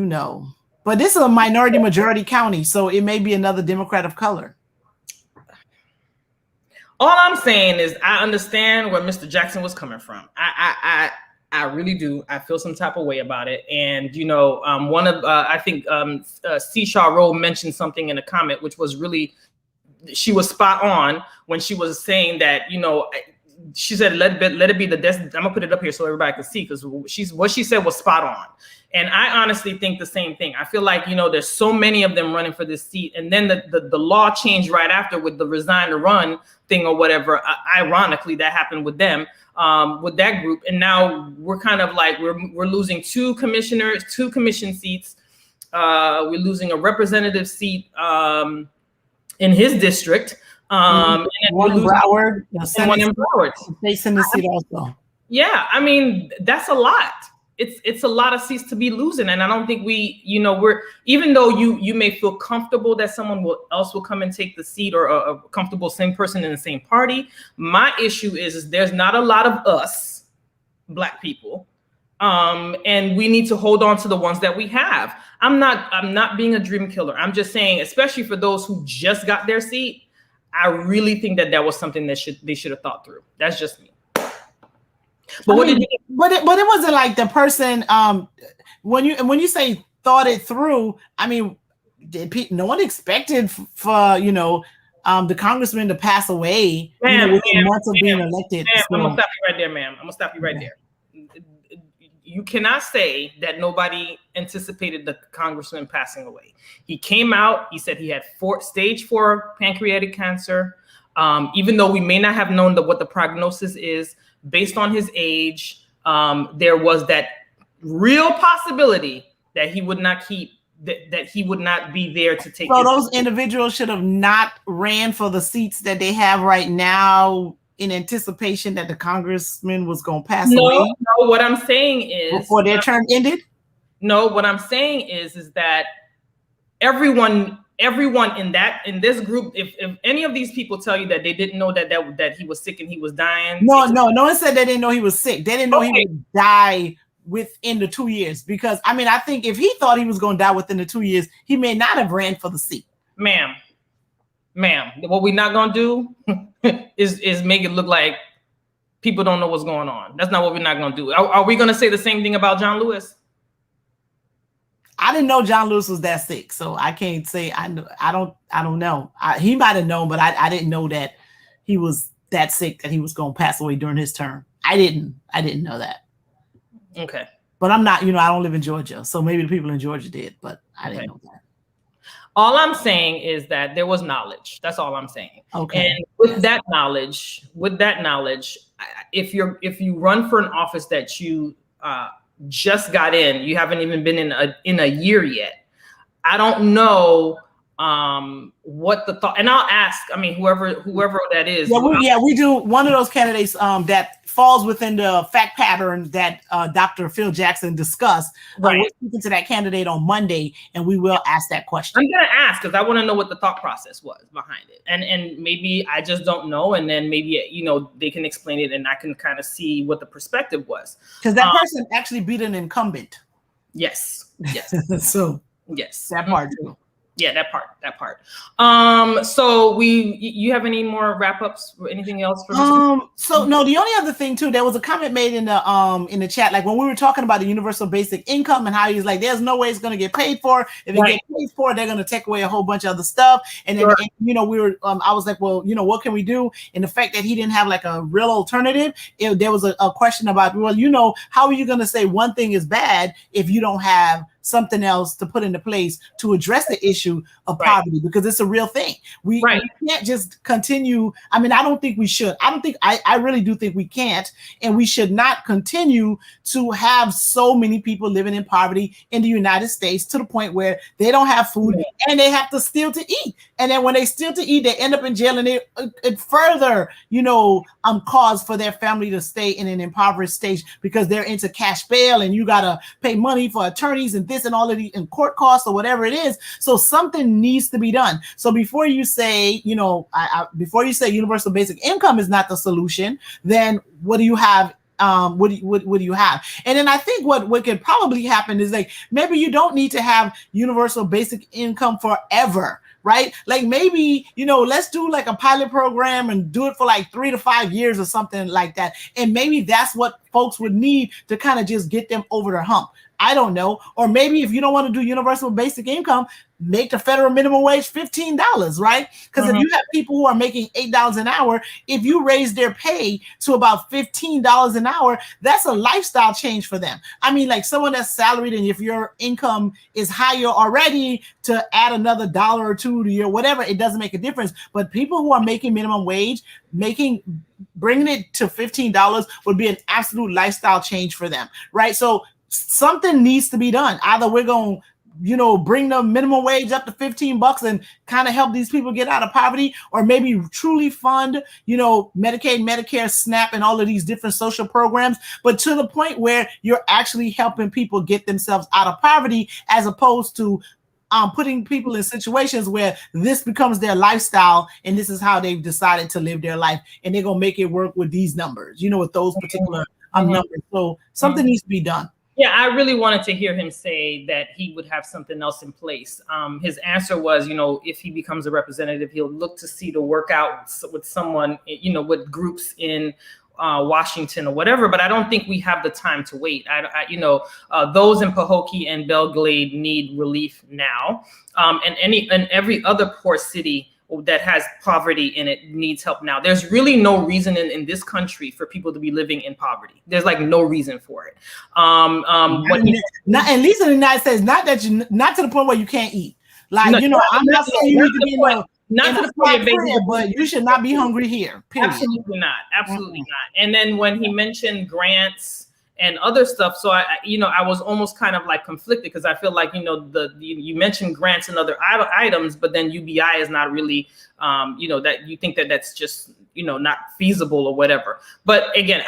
but this is a minority majority county, so it may be another Democrat of color. All I'm saying is I understand where Mr. Jackson was coming from. I really do. I feel some type of way about it. And, one of, I think C. Shaw Rowe mentioned something in a comment, which was really, she was spot on when she was saying that, she said, let it be the I'm gonna put it up here so everybody can see, because what she said was spot on. And I honestly think the same thing. I feel like, there's so many of them running for this seat. And then the law changed right after with the resign to run thing or whatever. Ironically, that happened with them, with that group. And now we're kind of like, we're losing 2 commission seats. We're losing a representative seat in his district. And one in Broward. One in Broward. Facing the seat also. Yeah, I mean, that's a lot. It's a lot of seats to be losing, and I don't think we're, even though you may feel comfortable that someone else will come and take the seat, or a comfortable same person in the same party. My issue is there's not a lot of us Black people And we need to hold on to the ones that we have. I'm not being a dream killer. I'm just saying, especially for those who just got their seat, I really think that was something that they should have thought through. That's just me. But it wasn't like the person when you say thought it through. I mean, no one expected for the congressman to pass away within months of being elected. I'm gonna stop you right there, ma'am. I'm gonna stop you right there. You cannot say that nobody anticipated the congressman passing away. He came out, he said he had stage 4 pancreatic cancer. Even though we may not have known what the prognosis is, based on his age, there was that real possibility that he would not that he would not be there to take. So those individuals should have not ran for the seats that they have right now in anticipation that the congressman was going to pass away? No, what I'm saying is before their term ended. No, what I'm saying is that everyone in this group, if any of these people tell you that they didn't know that he was sick and he was dying. No one said they didn't know he was sick. They didn't know he would die within the 2 years, because I think if he thought he was going to die within the 2 years, he may not have ran for the seat. Ma'am, what we're not going to do is make it look like people don't know what's going on. That's not what we're not going to do. Are we going to say the same thing about John Lewis? I didn't know John Lewis was that sick, so I can't say I don't know. He might have known, but I didn't know that he was that sick that he was going to pass away during his term. I didn't know that. Okay. But I'm not, I don't live in Georgia, so maybe the people in Georgia did, but I didn't know that. All I'm saying is that there was knowledge. That's all I'm saying. Okay. And with that knowledge, if you run for an office that you just got in, you haven't even been in a year yet, I don't know what the thought. And I'll ask. Whoever that is. We do. One of those candidates that falls within the fact pattern that Dr. Phil Jackson discussed. Right. We're speaking to that candidate on Monday, and we will ask that question. I'm going to ask because I want to know what the thought process was behind it. And maybe I just don't know. And then maybe, they can explain it and I can kind of see what the perspective was. Because that person actually beat an incumbent. Yes. So yes. That part too. Yeah, that part. So you have any more wrap-ups or anything else for this? So no, the only other thing too, there was a comment made in the chat, like when we were talking about the universal basic income and how he's like, there's no way it's going to get paid for. If it gets paid for, they're going to take away a whole bunch of other stuff. And then, we were, I was like, well, what can we do? And the fact that he didn't have like a real alternative, there was a question about, well, how are you going to say one thing is bad if you don't have something else to put into place to address the issue of poverty, because it's a real thing. We can't just continue. I don't think we should. I really do think we can't, and we should not continue to have so many people living in poverty in the United States to the point where they don't have food and they have to steal to eat. And then when they steal to eat, they end up in jail, and it further, cause for their family to stay in an impoverished stage because they're into cash bail and you got to pay money for attorneys and this and all of the in court costs or whatever it is. So something needs to be done. So before you say, before you say universal basic income is not the solution, then what do you have? What do you have? And then I think what could probably happen is like, maybe you don't need to have universal basic income forever, right? Like maybe, let's do like a pilot program and do it for like 3 to 5 years or something like that. And maybe that's what folks would need to kind of just get them over the hump. I don't know. Or maybe if you don't want to do universal basic income, make the federal minimum wage $15, right? Because if you have people who are making $8 an hour, if you raise their pay to about $15 an hour, that's a lifestyle change for them. Like someone that's salaried, and if your income is higher already, to add another $1 or $2 to your whatever, it doesn't make a difference. But people who are making minimum wage, bringing it to $15 would be an absolute lifestyle change for them, right? So something needs to be done. Either we're going to bring the minimum wage up to $15 and kind of help these people get out of poverty, or maybe truly fund, Medicaid, Medicare, SNAP, and all of these different social programs, but to the point where you're actually helping people get themselves out of poverty, as opposed to putting people in situations where this becomes their lifestyle and this is how they've decided to live their life, and they're going to make it work with these numbers, with those particular numbers. So something needs to be done. Yeah, I really wanted to hear him say that he would have something else in place. His answer was, if he becomes a representative, he'll look to see to work out with someone, with groups in Washington or whatever. But I don't think we have the time to wait. Those in Pahokee and Belglade need relief now, and every other port city that has poverty in it needs help now. There's really no reason in this country for people to be living in poverty. There's like no reason for it. Not at least in the United States, not to the point where you can't eat. Like, I'm not saying you need to be not to the point, but you should not be hungry here. Period. Absolutely not. Absolutely not. And then when he mentioned grants and other stuff, so I was almost kind of like conflicted, because I feel like you mentioned grants and other items, but then UBI is not really that you think that's just not feasible or whatever. But again,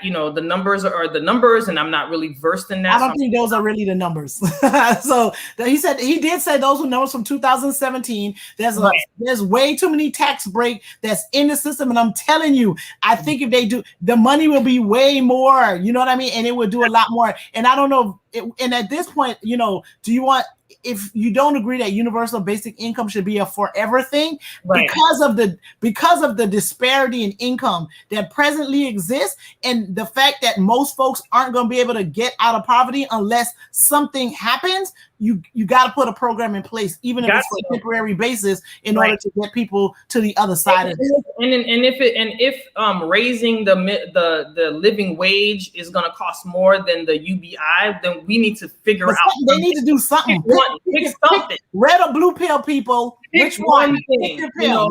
the numbers are the numbers, and I'm not really versed in that. I don't think those are really the numbers. So he did say those were numbers from 2017. There's way too many tax break that's in the system, and I'm telling you, I think if they do, the money will be way more. You know what I mean? And it would do a lot more. And I don't know. And at this point, do you want? If you don't agree that universal basic income should be a forever thing, right, because of the disparity in income that presently exists, and the fact that most folks aren't going to be able to get out of poverty unless something happens, you got to put a program in place, even if it's for a temporary basis, in order to get people to the other side of it. And if raising the living wage is going to cost more than the UBI, then we need to figure out. They need to do something. Pick something. Red or blue pill, people. Which one? Pick your pill,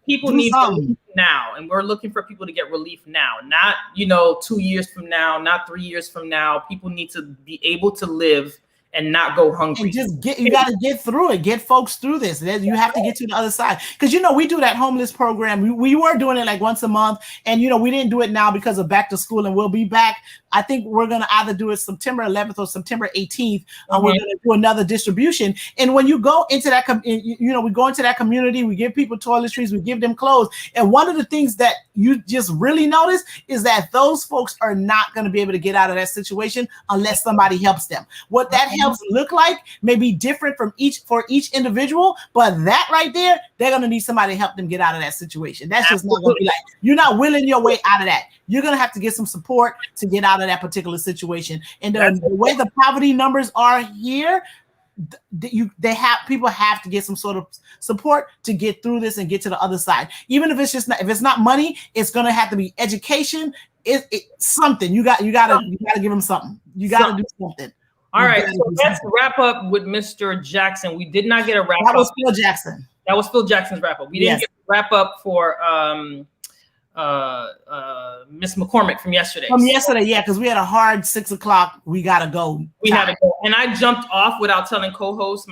people need relief now, and we're looking for people to get relief now, not 2 years from now, not 3 years from now. People need to be able to live and not go hungry. And you got to get through it. Get folks through this. You have to get to the other side. Because, we do that homeless program. We were doing it like once a month. And, we didn't do it now because of back to school. And we'll be back. I think we're going to either do it September 11th or September 18th. We're going to do another distribution. And when you go into that, we go into that community, we give people toiletries, we give them clothes. And one of the things that you just really notice is that those folks are not going to be able to get out of that situation unless somebody helps them. What that helps look like may be different for each individual, but that right there, they're going to need somebody to help them get out of that situation. That's just not going to be like, you're not willing your way out of that. You're going to have to get some support to get out of that particular situation. And the way the poverty numbers are here, people have to get some sort of support to get through this and get to the other side. Even if it's not money, it's going to have to be education. Something you got to give them something. You got to do something. All right, so let's wrap up with Mr. Jackson. We did not get a wrap up. That was Phil Jackson. That was Phil Jackson's wrap up. We didn't get a wrap up for Miss McCormick from yesterday. Yeah, because we had a hard 6 o'clock. We gotta go. We had to go, and I jumped off without telling my co-host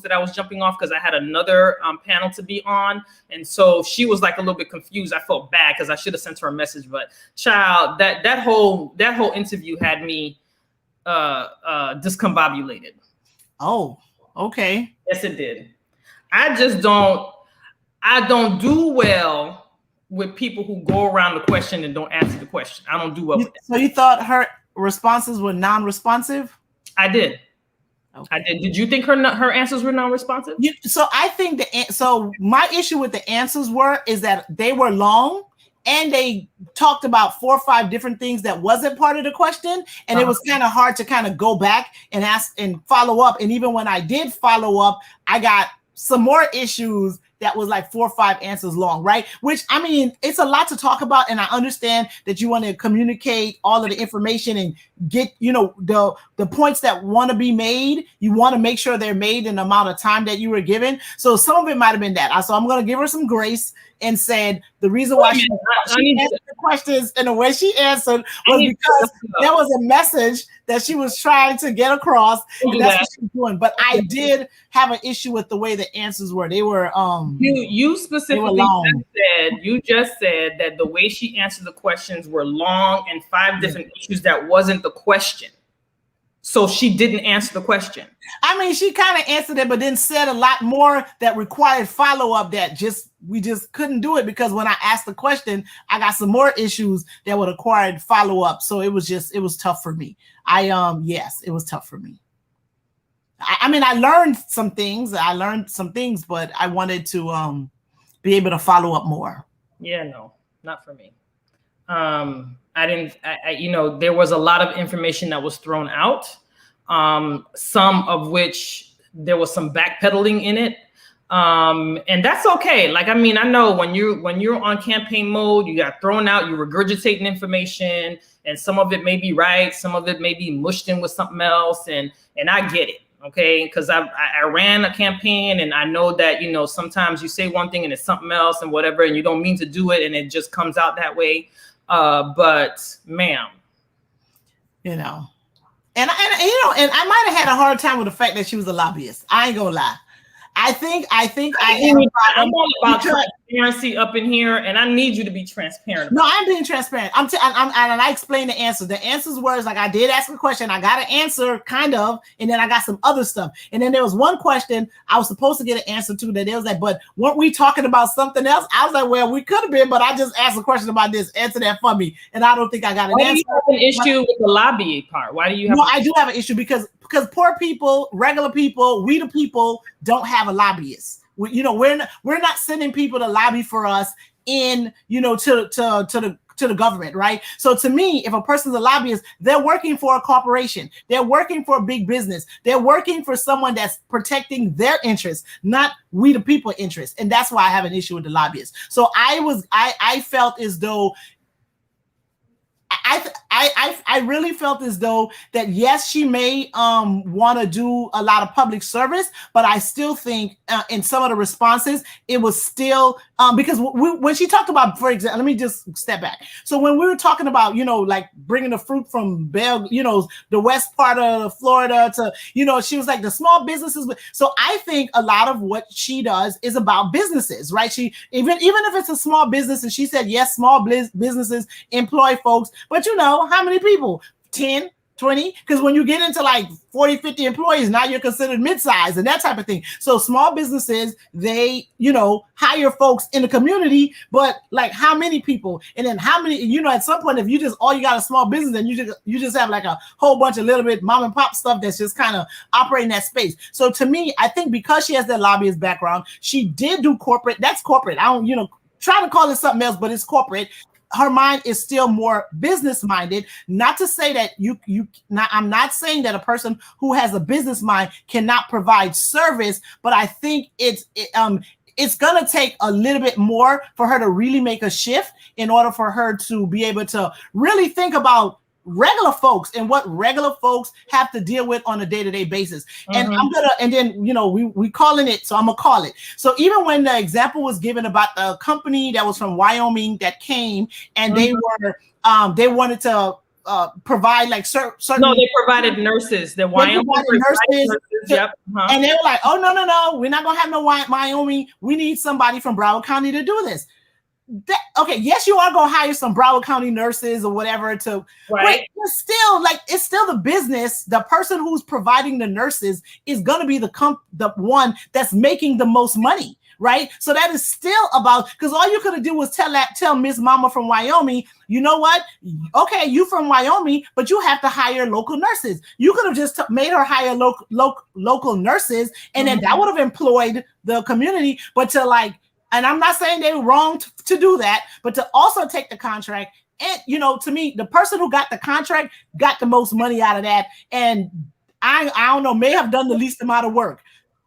that I was jumping off because I had another panel to be on, and so she was like a little bit confused. I felt bad because I should have sent her a message, but child, that whole interview had me discombobulated. Oh, okay. Yes, it did. I don't do well with people who go around the question and don't answer the question. I don't do well with that. So you thought her responses were non-responsive? I did. Okay. I did. Did you think her answers were non-responsive? So I think my issue with the answers is that they were long. And they talked about 4 or 5 different things that wasn't part of the question. And it was kind of hard to kind of go back and ask and follow up. And even when I did follow up, I got some more issues that was like 4 or 5 answers long, right? Which, I mean, it's a lot to talk about. And I understand that you want to communicate all of the information and get, the points that want to be made. You want to make sure they're made in the amount of time that you were given. So some of it might have been that. So I'm going to give her some grace and said the reason why she answered the questions in the way she answered was because there was a message that she was trying to get across, and that's what she was doing. But I did have an issue with the way the answers were. They were you specifically just said that the way she answered the questions were long and 5 different issues that wasn't the question. So she didn't answer the question. I mean, she kind of answered it, but then said a lot more that required follow-up that we just couldn't do it, because when I asked the question, I got some more issues that would require follow-up. So it was tough for me. Yes, it was tough for me. I mean, I learned some things, but I wanted to be able to follow up more. Yeah, no, not for me. There was a lot of information that was thrown out, some of which there was some backpedaling in it. And that's okay. Like, I mean, I know when you're on campaign mode, you got thrown out, you regurgitating information, and some of it may be right, some of it may be mushed in with something else, and I get it. Okay, because I ran a campaign, and I know that, sometimes you say one thing and it's something else and whatever, and you don't mean to do it, and it just comes out that way. But ma'am, and I might have had a hard time with the fact that she was a lobbyist. I ain't gonna lie. I'm all about transparency up in here, and I need you to be transparent. No, I'm being transparent. And I explained the answer. The answers were like, I did ask a question, I got an answer, kind of, and then I got some other stuff. And then there was one question I was supposed to get an answer to that it was like, but weren't we talking about something else? I was like, well, we could have been, but I just asked a question about this. Answer that for me, and I don't think I got an answer. Why do you have an issue with the lobbying part? Why do you have? No, I do have an issue because poor people, regular people, we the people don't have a lobbyist. We're not sending people to lobby for us to the government, right? So to me, if a person's a lobbyist, they're working for a corporation, they're working for a big business, they're working for someone that's protecting their interests, not we the people interests, and that's why I have an issue with the lobbyists. So I felt as though. I really felt as though that, yes, she may want to do a lot of public service, but I still think in some of the responses, it was still because when she talked about, for example, let me just step back. So when we were talking about, like bringing the fruit from the west part of Florida to, she was like the small businesses. So I think a lot of what she does is about businesses, right? She even if it's a small business, and she said, yes, small businesses employ folks, but how many people? 10, 20? Because when you get into like 40, 50 employees, now you're considered mid-size and that type of thing. So small businesses, they, hire folks in the community, but like how many people? And then how many, at some point, if you got a small business, then you just have like a whole bunch of little bit mom and pop stuff that's just kind of operating that space. So to me, I think because she has that lobbyist background, she did do corporate. That's corporate. I don't, try to call it something else, but it's corporate. Her mind is still more business minded. Not to say that I'm not saying that a person who has a business mind cannot provide service, but I think it's going to take a little bit more for her to really make a shift in order for her to be able to really think about regular folks and what regular folks have to deal with on a day-to-day basis. And we calling it, so I'm gonna call it. So even when the example was given about the company that was from Wyoming that came and they wanted to provide like certain. No, they provided nurses. The Wyoming nurses. Yep. And they were like, oh no, we're not gonna have no Wyoming. We need somebody from Broward County to do this. Okay, yes, you are going to hire some Broward County nurses or whatever to, right? But it's still the business. The person who's providing the nurses is going to be the one that's making the most money, right? So that is still about, because all you could have did was tell Miss Mama from Wyoming, you know what? Okay, you from Wyoming, but you have to hire local nurses. You could have just made her hire local nurses, and then that would have employed the community. But and I'm not saying they were wrong to do that, but to also take the contract. And, to me, the person who got the contract got the most money out of that. And I don't know, may have done the least amount of work.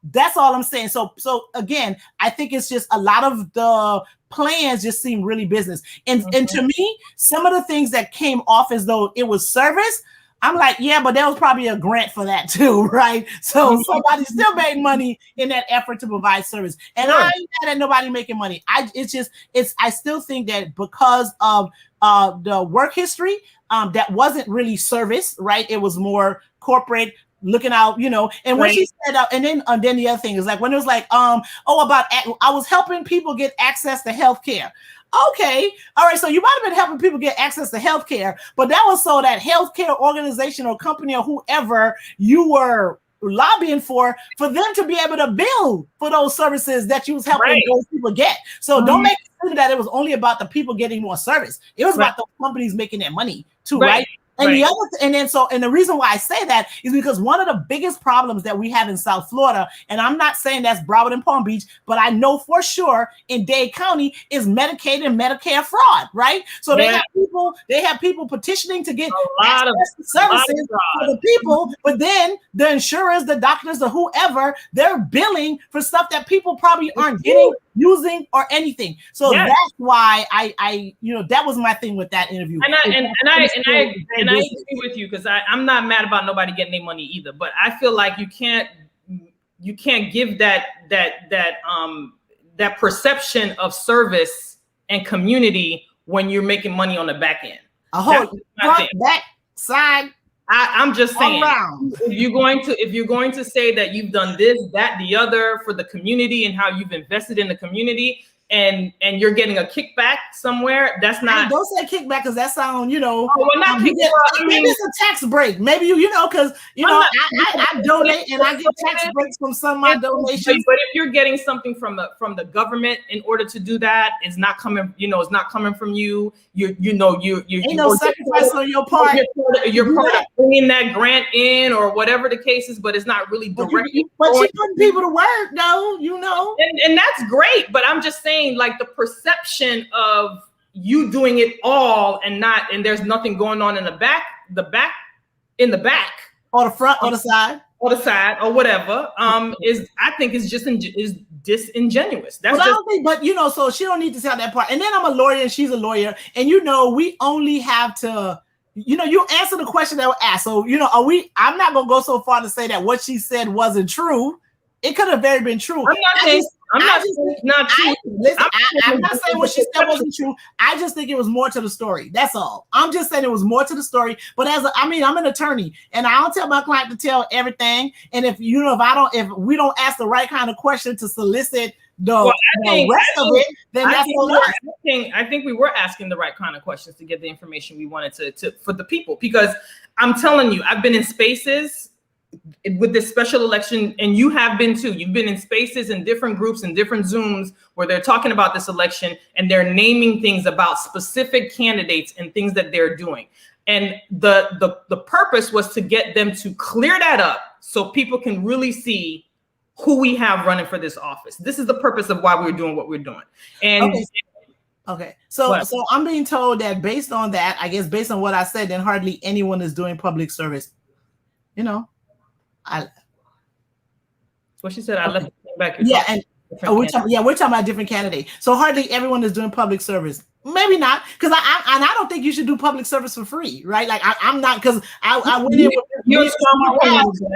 That's all I'm saying. So again, I think it's just a lot of the plans just seem really business. And to me, some of the things that came off as though it was service, I'm like, yeah, but there was probably a grant for that too, right? So somebody still made money in that effort to provide service. And I ain't mad at nobody making money. I still think that because of the work history, that wasn't really service, right? It was more corporate, looking out, you know. And when she said, and then the other thing is like when it was like, I was helping people get access to healthcare. Okay, all right. So you might have been helping people get access to healthcare, but that was so that healthcare organization or company or whoever you were lobbying for them to be able to bill for those services that you was helping those people get. So don't make it seem that it was only about the people getting more service. It was about the companies making their money too, right? And the other, and the reason why I say that is because one of the biggest problems that we have in South Florida, and I'm not saying that's Broward and Palm Beach, but I know for sure in Dade County is Medicaid and Medicare fraud, right? So they have people petitioning to get services for the people, but then the insurers, the doctors, or whoever, they're billing for stuff that people probably aren't getting, using, or anything. So that's why I that was my thing with that interview. And I agree with you because I'm not mad about nobody getting their money either, but I feel like you can't give that perception of service and community when you're making money on the back end. A whole front, back, side. I'm just saying, if you're going to say that you've done this, that, the other for the community and how you've invested in the community, and you're getting a kickback somewhere, that's not. Don't say kickback because that sounds, maybe it's a tax break. Maybe because I donate and I get tax breaks from some of my donations. But if you're getting something from the government in order to do that, it's not coming. It's not coming from you. You ain't no sacrifice on your part. You're part of bringing that grant in or whatever the case is, but it's not really directly. But you're putting people to work, though. And that's great. But I'm just saying, like the perception of you doing it all and there's nothing going on in the back, or the front, or the side, or whatever. I think is disingenuous. That's so she don't need to tell that part. And then I'm a lawyer and she's a lawyer, and we only have to. You answer the question that was asked. So I'm not gonna go so far to say that what she said wasn't true. It could have very been true. I'm not saying it's not true. I'm not saying what she said wasn't true. I just think it was more to the story. That's all. I'm just saying it was more to the story. But I'm an attorney, and I don't tell my client to tell everything. And if we don't ask the right kind of question to solicit the rest of it, then that's all right. I think we were asking the right kind of questions to get the information we wanted to for the people, because I'm telling you, I've been in spaces with this special election, and you have been too. You've been in spaces and different groups and different Zooms where they're talking about this election and they're naming things about specific candidates and things that they're doing. And the purpose was to get them to clear that up so people can really see who we have running for this office. This is the purpose of why we're doing what we're doing. And okay. So I'm being told that based on that, I guess based on what I said, then hardly anyone is doing public service. What she said, I left it back. We're talking about different candidates. So hardly everyone is doing public service. Maybe not, because I don't think you should do public service for free, right? Like I'm not, because I went in with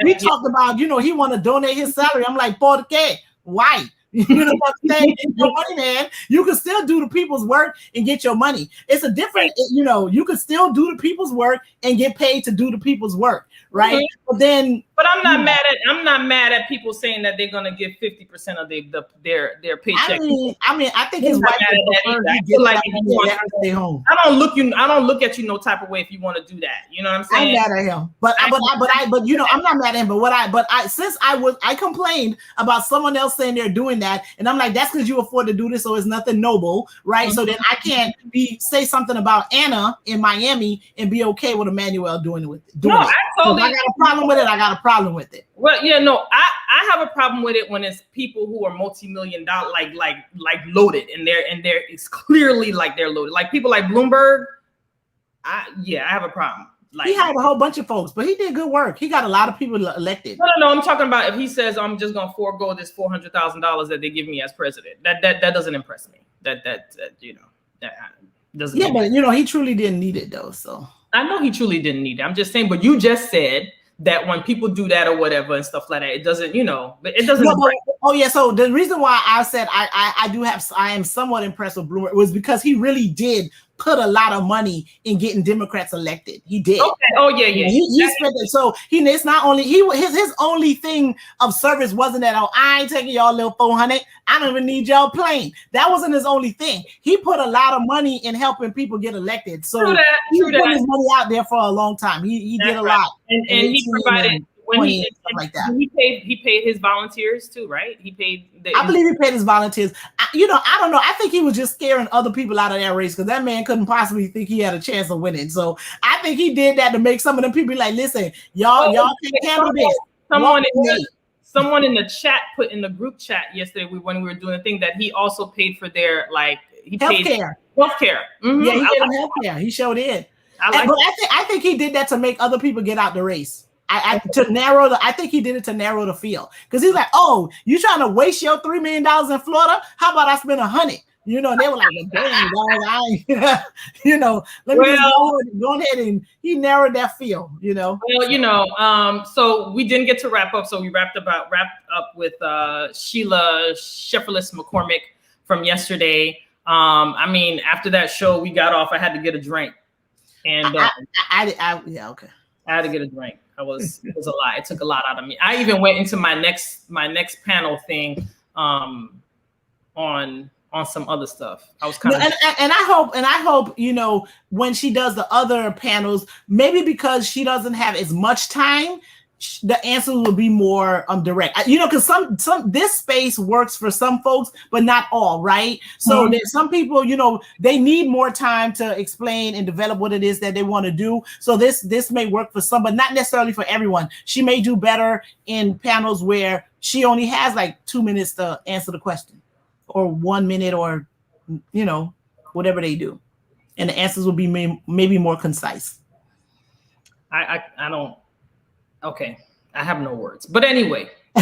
we talked about, he want to donate his salary. I'm like, ¿por qué? Why? You know what I'm saying? Your money, man. You can still do the people's work and get your money. It's a different, you can still do the people's work and get paid to do the people's work, right? Mm-hmm. But I'm not mad at people saying that they're gonna give 50% of their paycheck. I think his wife stay home. I don't look at you no type of way if you want to do that. You know what I'm saying? I'm mad at him, but I'm not mad at him. But since I complained about someone else saying they're doing that, and I'm like, that's because you afford to do this, so it's nothing noble, right? Mm-hmm. So then I can't say something about Anna in Miami and be okay with Emmanuel doing it. I got a problem with it. I got a problem with it. Well, I have a problem with it when it's people who are multi-million-dollar, like loaded, and it's clearly like they're loaded. Like people like Bloomberg. I have a problem. Like, he hired a whole bunch of folks, but he did good work. He got a lot of people elected. No. I'm talking about if he says I'm just gonna forego this $400,000 that they give me as president. That doesn't impress me. That doesn't. Yeah, but he truly didn't need it though. So I know he truly didn't need it. I'm just saying. But you just said that when people do that or whatever and stuff like that, it doesn't, it doesn't. No, oh yeah. So the reason why I said I am somewhat impressed with Bloomer was because he really did put a lot of money in getting Democrats elected. He did. Okay. Oh yeah. He spent it. So it's not only his only thing of service wasn't that, oh, I ain't taking y'all little 400. I don't even need y'all plane. That wasn't his only thing. He put a lot of money in helping people get elected. So he put his money out there for a long time. He did a lot, and he provided. When he like that. He paid his volunteers too, right? I believe he paid his volunteers. I don't know. I think he was just scaring other people out of that race because that man couldn't possibly think he had a chance of winning. So I think he did that to make some of them people be like, listen, y'all can't handle this. Someone in the chat put in the group chat yesterday when we were doing the thing that he also paid for their healthcare. Mm-hmm. Yeah, he did healthcare. He showed it. I think he did that to make other people get out the race. I think he did it to narrow the field because he's like, oh, you trying to waste your $3 million in Florida? How about I spend $100? And they were like, well, dang, dog, let me just go ahead, and he narrowed that field, Well, so we didn't get to wrap up, so we wrapped up with Sheila Shefferless McCormick from yesterday. After that show, we got off. I had to get a drink, and okay. I had to get a drink. It was a lot. It took a lot out of me. I even went into my next panel thing on some other stuff. I was kind of and I hope when she does the other panels, maybe because she doesn't have as much time, the answers will be more direct. Because some this space works for some folks, but not all, right? So there's some people, they need more time to explain and develop what it is that they want to do. So this may work for some, but not necessarily for everyone. She may do better in panels where she only has like 2 minutes to answer the question, or 1 minute, or whatever they do, and the answers will be maybe more concise. I don't. Okay, I have no words. But anyway, I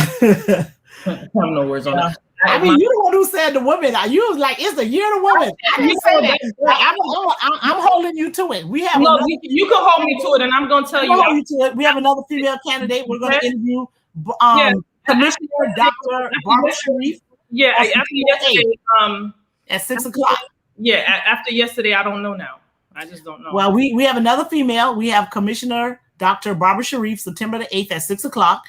have no words on that. You the one who said the woman. You was like, it's the year of the woman. I didn't say that. I'm holding you to it. We have you can hold me to it, and I'm going to tell you. We have another female candidate. We're going to interview Commissioner Dr. Barbara Sharif. Yeah, after yesterday, at 6:00. Yeah, after yesterday, I don't know now. I just don't know. Well, we have another female. We have Commissioner Dr. Barbara Sharif, September the 8th at 6:00.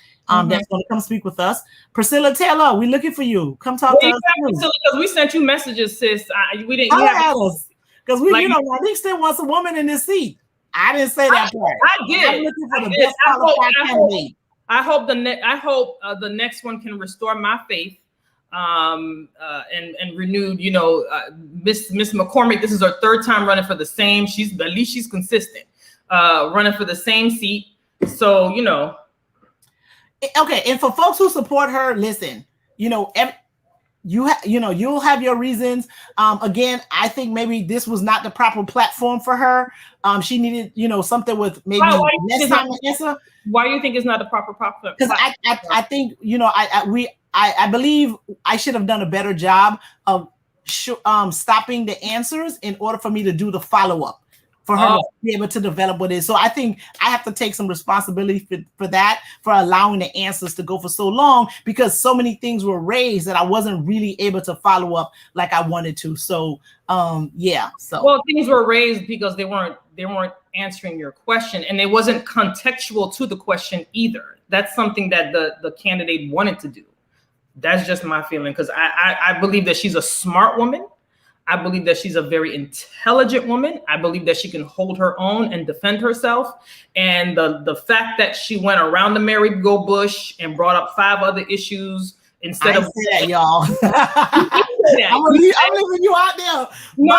That's going to come speak with us. Priscilla Taylor, we're looking for you. Come talk to us. Priscilla, because we sent you messages, sis. We didn't. Because I think still wants a woman in this seat. I didn't say that part. I did. I'm looking for the best qualified candidate. I hope the next one can restore my faith. And renewed. Miss McCormick, this is her third time running for the same. She's consistent. Running for the same seat. So, Okay, and for folks who support her, listen, you'll have your reasons. Again, I think maybe this was not the proper platform for her. She needed, something with maybe less time to answer. Why do you think it's not the proper platform? Because I think, I believe I should have done a better job of stopping the answers in order for me to do the follow-up, for her to be able to develop what it is. So I think I have to take some responsibility for that, for allowing the answers to go for so long, because so many things were raised that I wasn't really able to follow up like I wanted to. So well, things were raised because they weren't answering your question, and it wasn't contextual to the question either. That's something that the candidate wanted to do. That's just my feeling, because I believe that she's a smart woman. I believe that she's a very intelligent woman. I believe that she can hold her own and defend herself. And the fact that she went around the merry-go-bush and brought up 5 other issues instead of that, y'all. I'm leaving you out there. You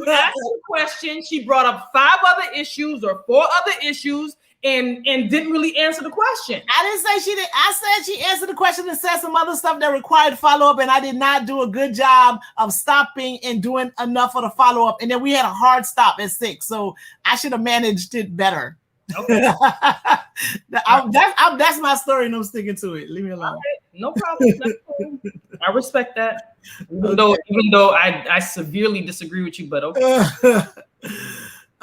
asked the question. She brought up 5 other issues or 4 other issues, and didn't really answer the question. I didn't say she did. I said she answered the question and said some other stuff that required follow-up, and I did not do a good job of stopping and doing enough of the follow-up. And then we had a hard stop at 6, so I should have managed it better. Okay. That's my story, and I'm sticking to it. Leave me alone. Okay. No problem. I respect that. Even though I severely disagree with you, but okay.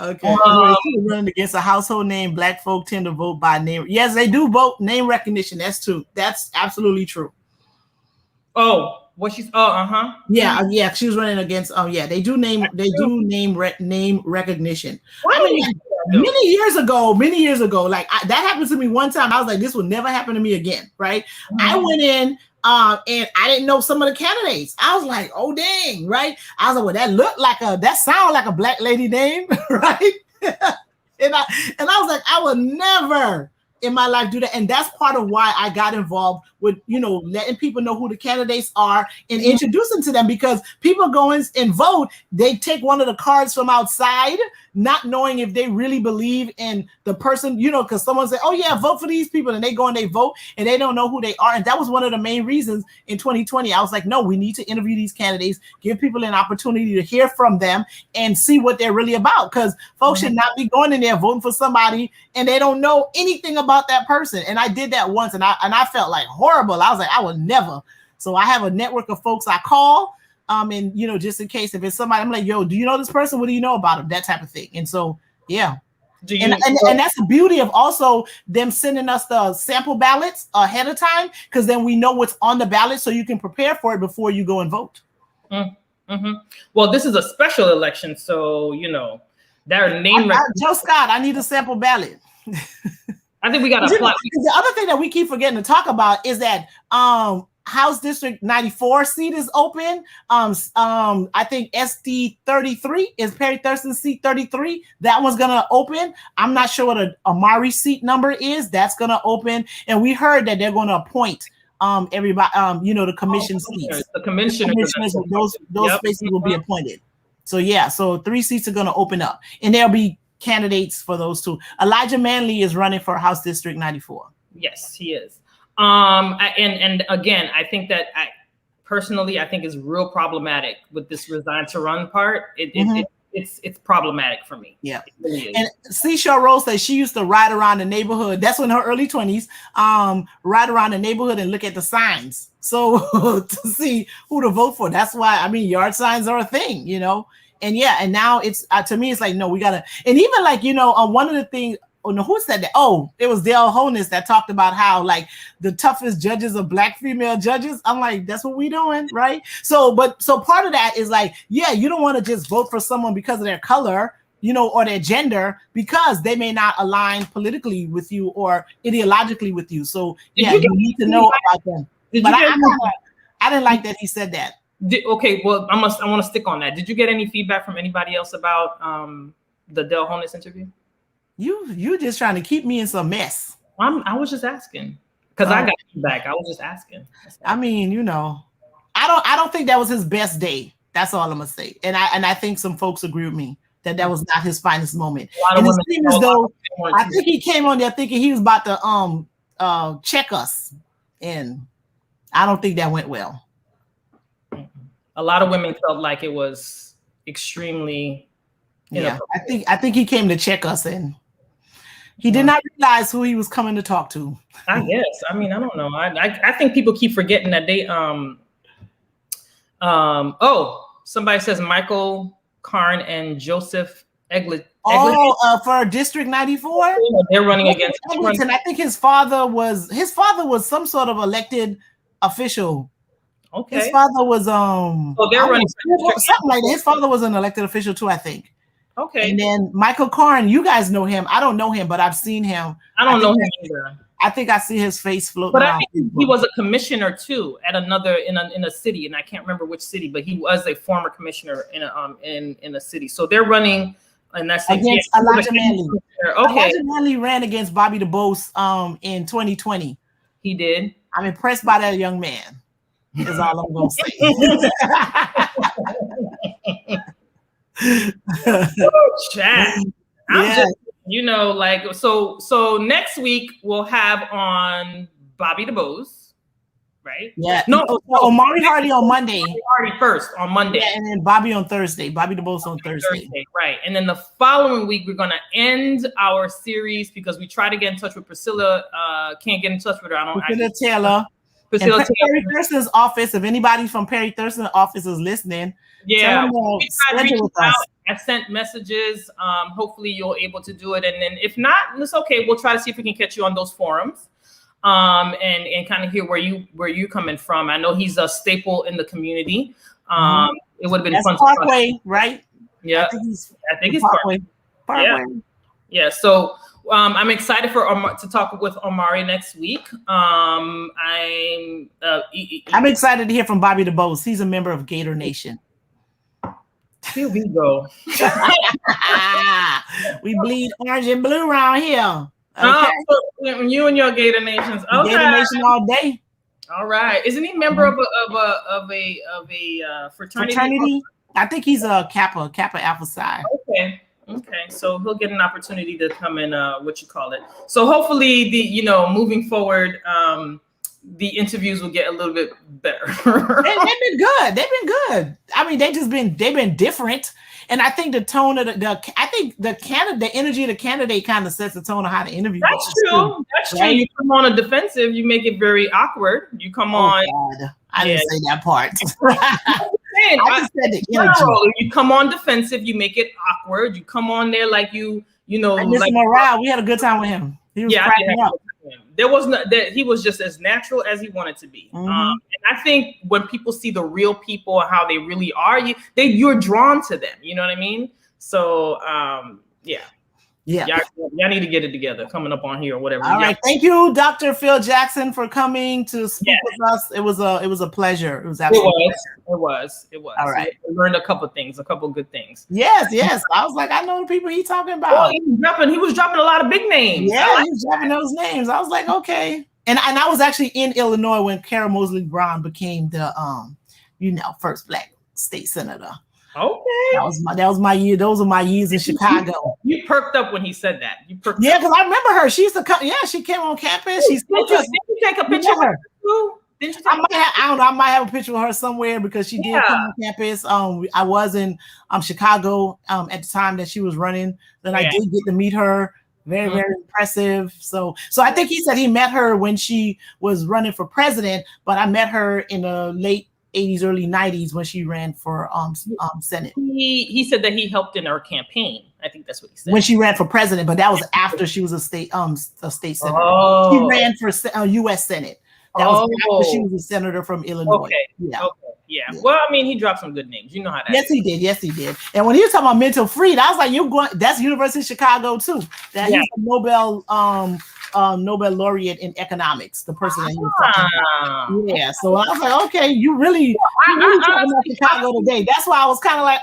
Okay. She was running against a household name. Black folk tend to vote by name. Yes, they do vote name recognition. That's true. That's absolutely true. Oh, what she's Yeah, yeah. She was running against. Oh, yeah. They do name. They do name recognition. Why I mean, many years ago, like that happened to me one time. I was like, this will never happen to me again. Right? I went in. And I didn't know some of the candidates. I was like, oh dang, right? I was like, well, that sound like a black lady name, right? and I was like, I would never in my life do that. And that's part of why I got involved with, letting people know who the candidates are and introducing to them, because people go in and vote, they take one of the cards from outside, not knowing if they really believe in the person, because someone said, oh yeah, vote for these people, and they go and they vote and they don't know who they are. And that was one of the main reasons in 2020. I was like, no, we need to interview these candidates, give people an opportunity to hear from them and see what they're really about, because folks should not be going in there voting for somebody and they don't know anything about that person. And I did that once, and I felt like horrible. I was like, I will never. So I have a network of folks I call, and just in case if it's somebody, I'm like, yo, do you know this person? What do you know about him? That type of thing. And so, yeah. And that's the beauty of also them sending us the sample ballots ahead of time, because then we know what's on the ballot, so you can prepare for it before you go and vote. Mm-hmm. Well, this is a special election, so their name. Joe Scott, I need a sample ballot. I think we got to apply. The other thing that we keep forgetting to talk about is that House District 94 seat is open. I think SD 33 is Perry Thurston's seat 33. That one's gonna open. I'm not sure what a Amari seat number is. That's gonna open, and we heard that they're gonna appoint everybody. The commission seats. The commissioners. Those spaces will be appointed. So yeah, so 3 seats are gonna open up, and there'll be candidates for those 2. Elijah Manley is running for House District 94. Yes, he is. And again, I think that I think is real problematic with this resign to run part. It's problematic for me. Yeah. Really, and Seashore Rose says she used to ride around the neighborhood. That's in her early 20s. Ride around the neighborhood and look at the signs. So to see who to vote for. That's why, yard signs are a thing, And yeah, and now it's to me, it's like, no, we gotta, and even like, one of the things, who said that? Oh, it was Dale Holness that talked about how like the toughest judges are black female judges. I'm like, that's what we doing, right? So part of that is like, yeah, you don't want to just vote for someone because of their color, or their gender, because they may not align politically with you or ideologically with you. So yeah, you need to know about them. But I didn't like that he said that. Okay, well, I want to stick on that. Did you get any feedback from anybody else about the Dale Holness interview? You just trying to keep me in some mess. I was just asking because I got feedback. I was just asking. I don't think that was his best day. That's all I'm gonna say. And I think some folks agree with me that was not his finest moment. And it seems as though I think he came on there thinking he was about to check us, and I don't think that went well. A lot of women felt like it was extremely. Yeah, I think he came to check us, and he did not realize who he was coming to talk to. I guess. I don't know. I think people keep forgetting that they somebody says Michael Karn and Joseph Eglit. For District 94? They're running against Eglinton. I think his father was some sort of elected official. Okay. His father was they're running something like that. His father was an elected official too, I think. Okay. And then Michael Karn, you guys know him. I don't know him, but I've seen him. I don't know him either. I think I see his face floating. But I think he was a commissioner too at another in a city, and I can't remember which city, but he was a former commissioner in a city. So they're running, and that's against Elijah Manley. Okay. Elijah Manley ran against Bobby DuBose in 2020. He did. I'm impressed by that young man. Is all I'm gonna say. Chat. I'm just, so next week we'll have on Bobby DuBose, right? Yeah. No, Omari Hardy on Monday. Hardy first on Monday. Yeah, and then Bobby on Thursday. Bobby DuBose on Thursday. Right. And then the following week we're gonna end our series because we try to get in touch with Priscilla. Can't get in touch with her. Priscilla Taylor. facilitate. Perry Thurston's office, if anybody from Perry Thurston's office is listening, yeah, schedule with us. I sent messages. Hopefully you're able to do it. And then if not, it's okay. We'll try to see if we can catch you on those forums. And kind of hear where you're coming from. I know he's a staple in the community. It would have been fun. Parkway, right? Yeah, I think it's Parkway. Yeah. So I'm excited to talk with Omari next week. I'm excited to hear from Bobby DeBose. He's a member of Gator Nation. Here we go. We bleed orange and blue around here. Okay. You and your Gator Nations. Okay. Gator Nation all day. All right. Isn't he a member of a fraternity? I think he's a Kappa Alpha Psi. Okay. So he'll get an opportunity to come in. So hopefully moving forward, the interviews will get a little bit better. They've been good. I mean, they've been different. And I think the tone of the energy of the candidate kind of sets the tone of how the interview goes. That's true. You come on a defensive, you make it very awkward. You come on. God. I didn't say that part. I just said the energy. You come on defensive, you make it awkward. You come on there like you know. And Mr. Morale, we had a good time with him. He was cracking up. There was that he was just as natural as he wanted to be. And I think when people see the real people and how they really are, you're drawn to them. You know what I mean? So y'all need to get it together coming up on here or whatever. All right. Thank you, Dr. Phil Jackson, for coming to speak with us. It was a pleasure. It was absolutely it was. All right. We learned a couple good things. Yes. I was like, I know the people he's talking about. He was dropping a lot of big names. Yeah, he was dropping those names. I was like, okay. And I was actually in Illinois when Kara Mosley Brown became the first Black state senator. Okay. That was my year. Those were my years in Chicago. You perked up when he said that. Because I remember her. She used to come. Yeah, she came on campus. Did you take a picture of her too? I might have a picture of her somewhere because she did come on campus. I was in Chicago at the time that she was running. Then I did get to meet her. Very, very impressive. So I think he said he met her when she was running for president, but I met her in the late 80s, early 90s when she ran for Senate. He said that he helped in her campaign. I think that's what he said. When she ran for president, but that was after she was a state senator. Oh. She ran for U.S. Senate. That was after she was a senator from Illinois. Yeah. Well, I mean, he dropped some good names. You know how that is. Yes, he did. And when he was talking about mental freedom, I was like, that's University of Chicago too. He's a Nobel laureate in economics, the person that he was talking about. Yeah. So I was like, okay, you really talking about Chicago today. That's why I was kind of like,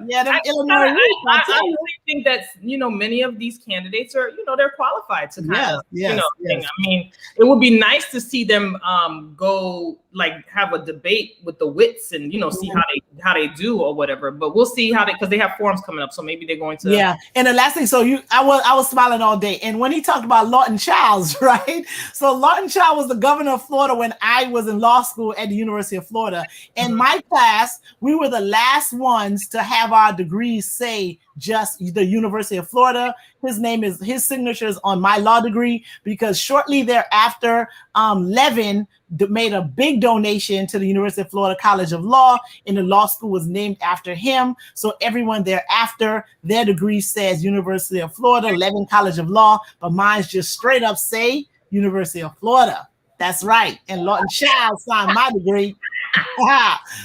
yeah, Illinois. I really think that many of these candidates are, they're qualified to kind of, I mean, it would be nice to see them go have a debate with the wits and see how they do or whatever. But we'll see because they have forums coming up, so maybe they're going to. Yeah, and the last thing, I was smiling all day, and when he talked about Lawton Childs, right? So Lawton Childs was the governor of Florida when I was in law school at the University of Florida. In my class, we were the last ones to have our degrees say just the University of Florida. His signature is on my law degree because shortly thereafter, Levin made a big donation to the University of Florida College of Law, and the law school was named after him. So everyone thereafter, their degree says University of Florida, Levin College of Law, but mine's just straight up say University of Florida. That's right. And Lawton Child signed my degree.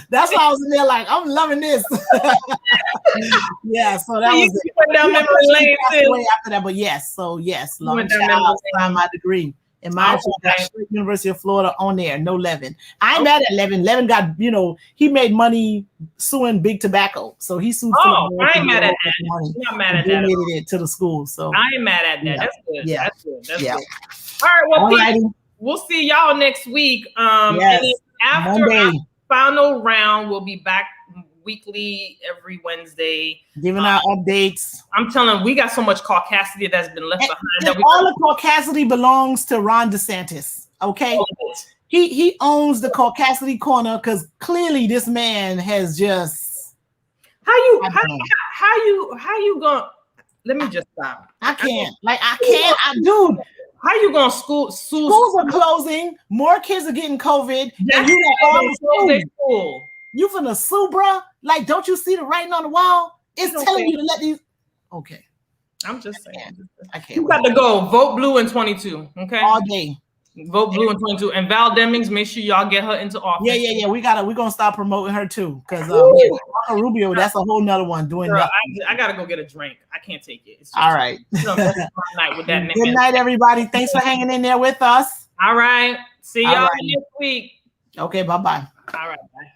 That's why I was in there like, I'm loving this. Yeah, so that was it. Went down memory lane too. After that, but yes, Lawton Child signed my degree. And mine got University of Florida on there, no Levin. I'm mad at Levin. Levin got, he made money suing Big Tobacco. So he sued. I ain't mad at that. I'm not mad at that. Donated it to the school. So I ain't mad at that. That's good. Yeah. That's good. All right. Well, people, we'll see y'all next week. Yes. After our final round, we'll be back weekly every Wednesday, giving out updates. I'm telling you, we got so much caucasity that's been left behind. All the caucasity belongs to Ron DeSantis. Okay, he owns the caucasity corner because clearly this man has just. How you gonna? Let me just stop. I can't. Dude. How you gonna sue? Schools are closing. More kids are getting COVID. Yes, And you got all the schools. school. You finna sue, bruh? Like, don't you see the writing on the wall? It's telling you to let these. Okay. I'm just saying. I can't. You got to go. Vote blue in 22. Okay. All day. Vote blue in 22. And Val Demings, make sure y'all get her into office. Yeah. We're gonna start promoting her too. Because Rubio, that's a whole nother one doing Girl, nothing. I gotta go get a drink. I can't take it. It's just, all right. Night with that Good night, everybody. Thanks for hanging in there with us. All right. See y'all next week. Okay, bye-bye. All right, bye.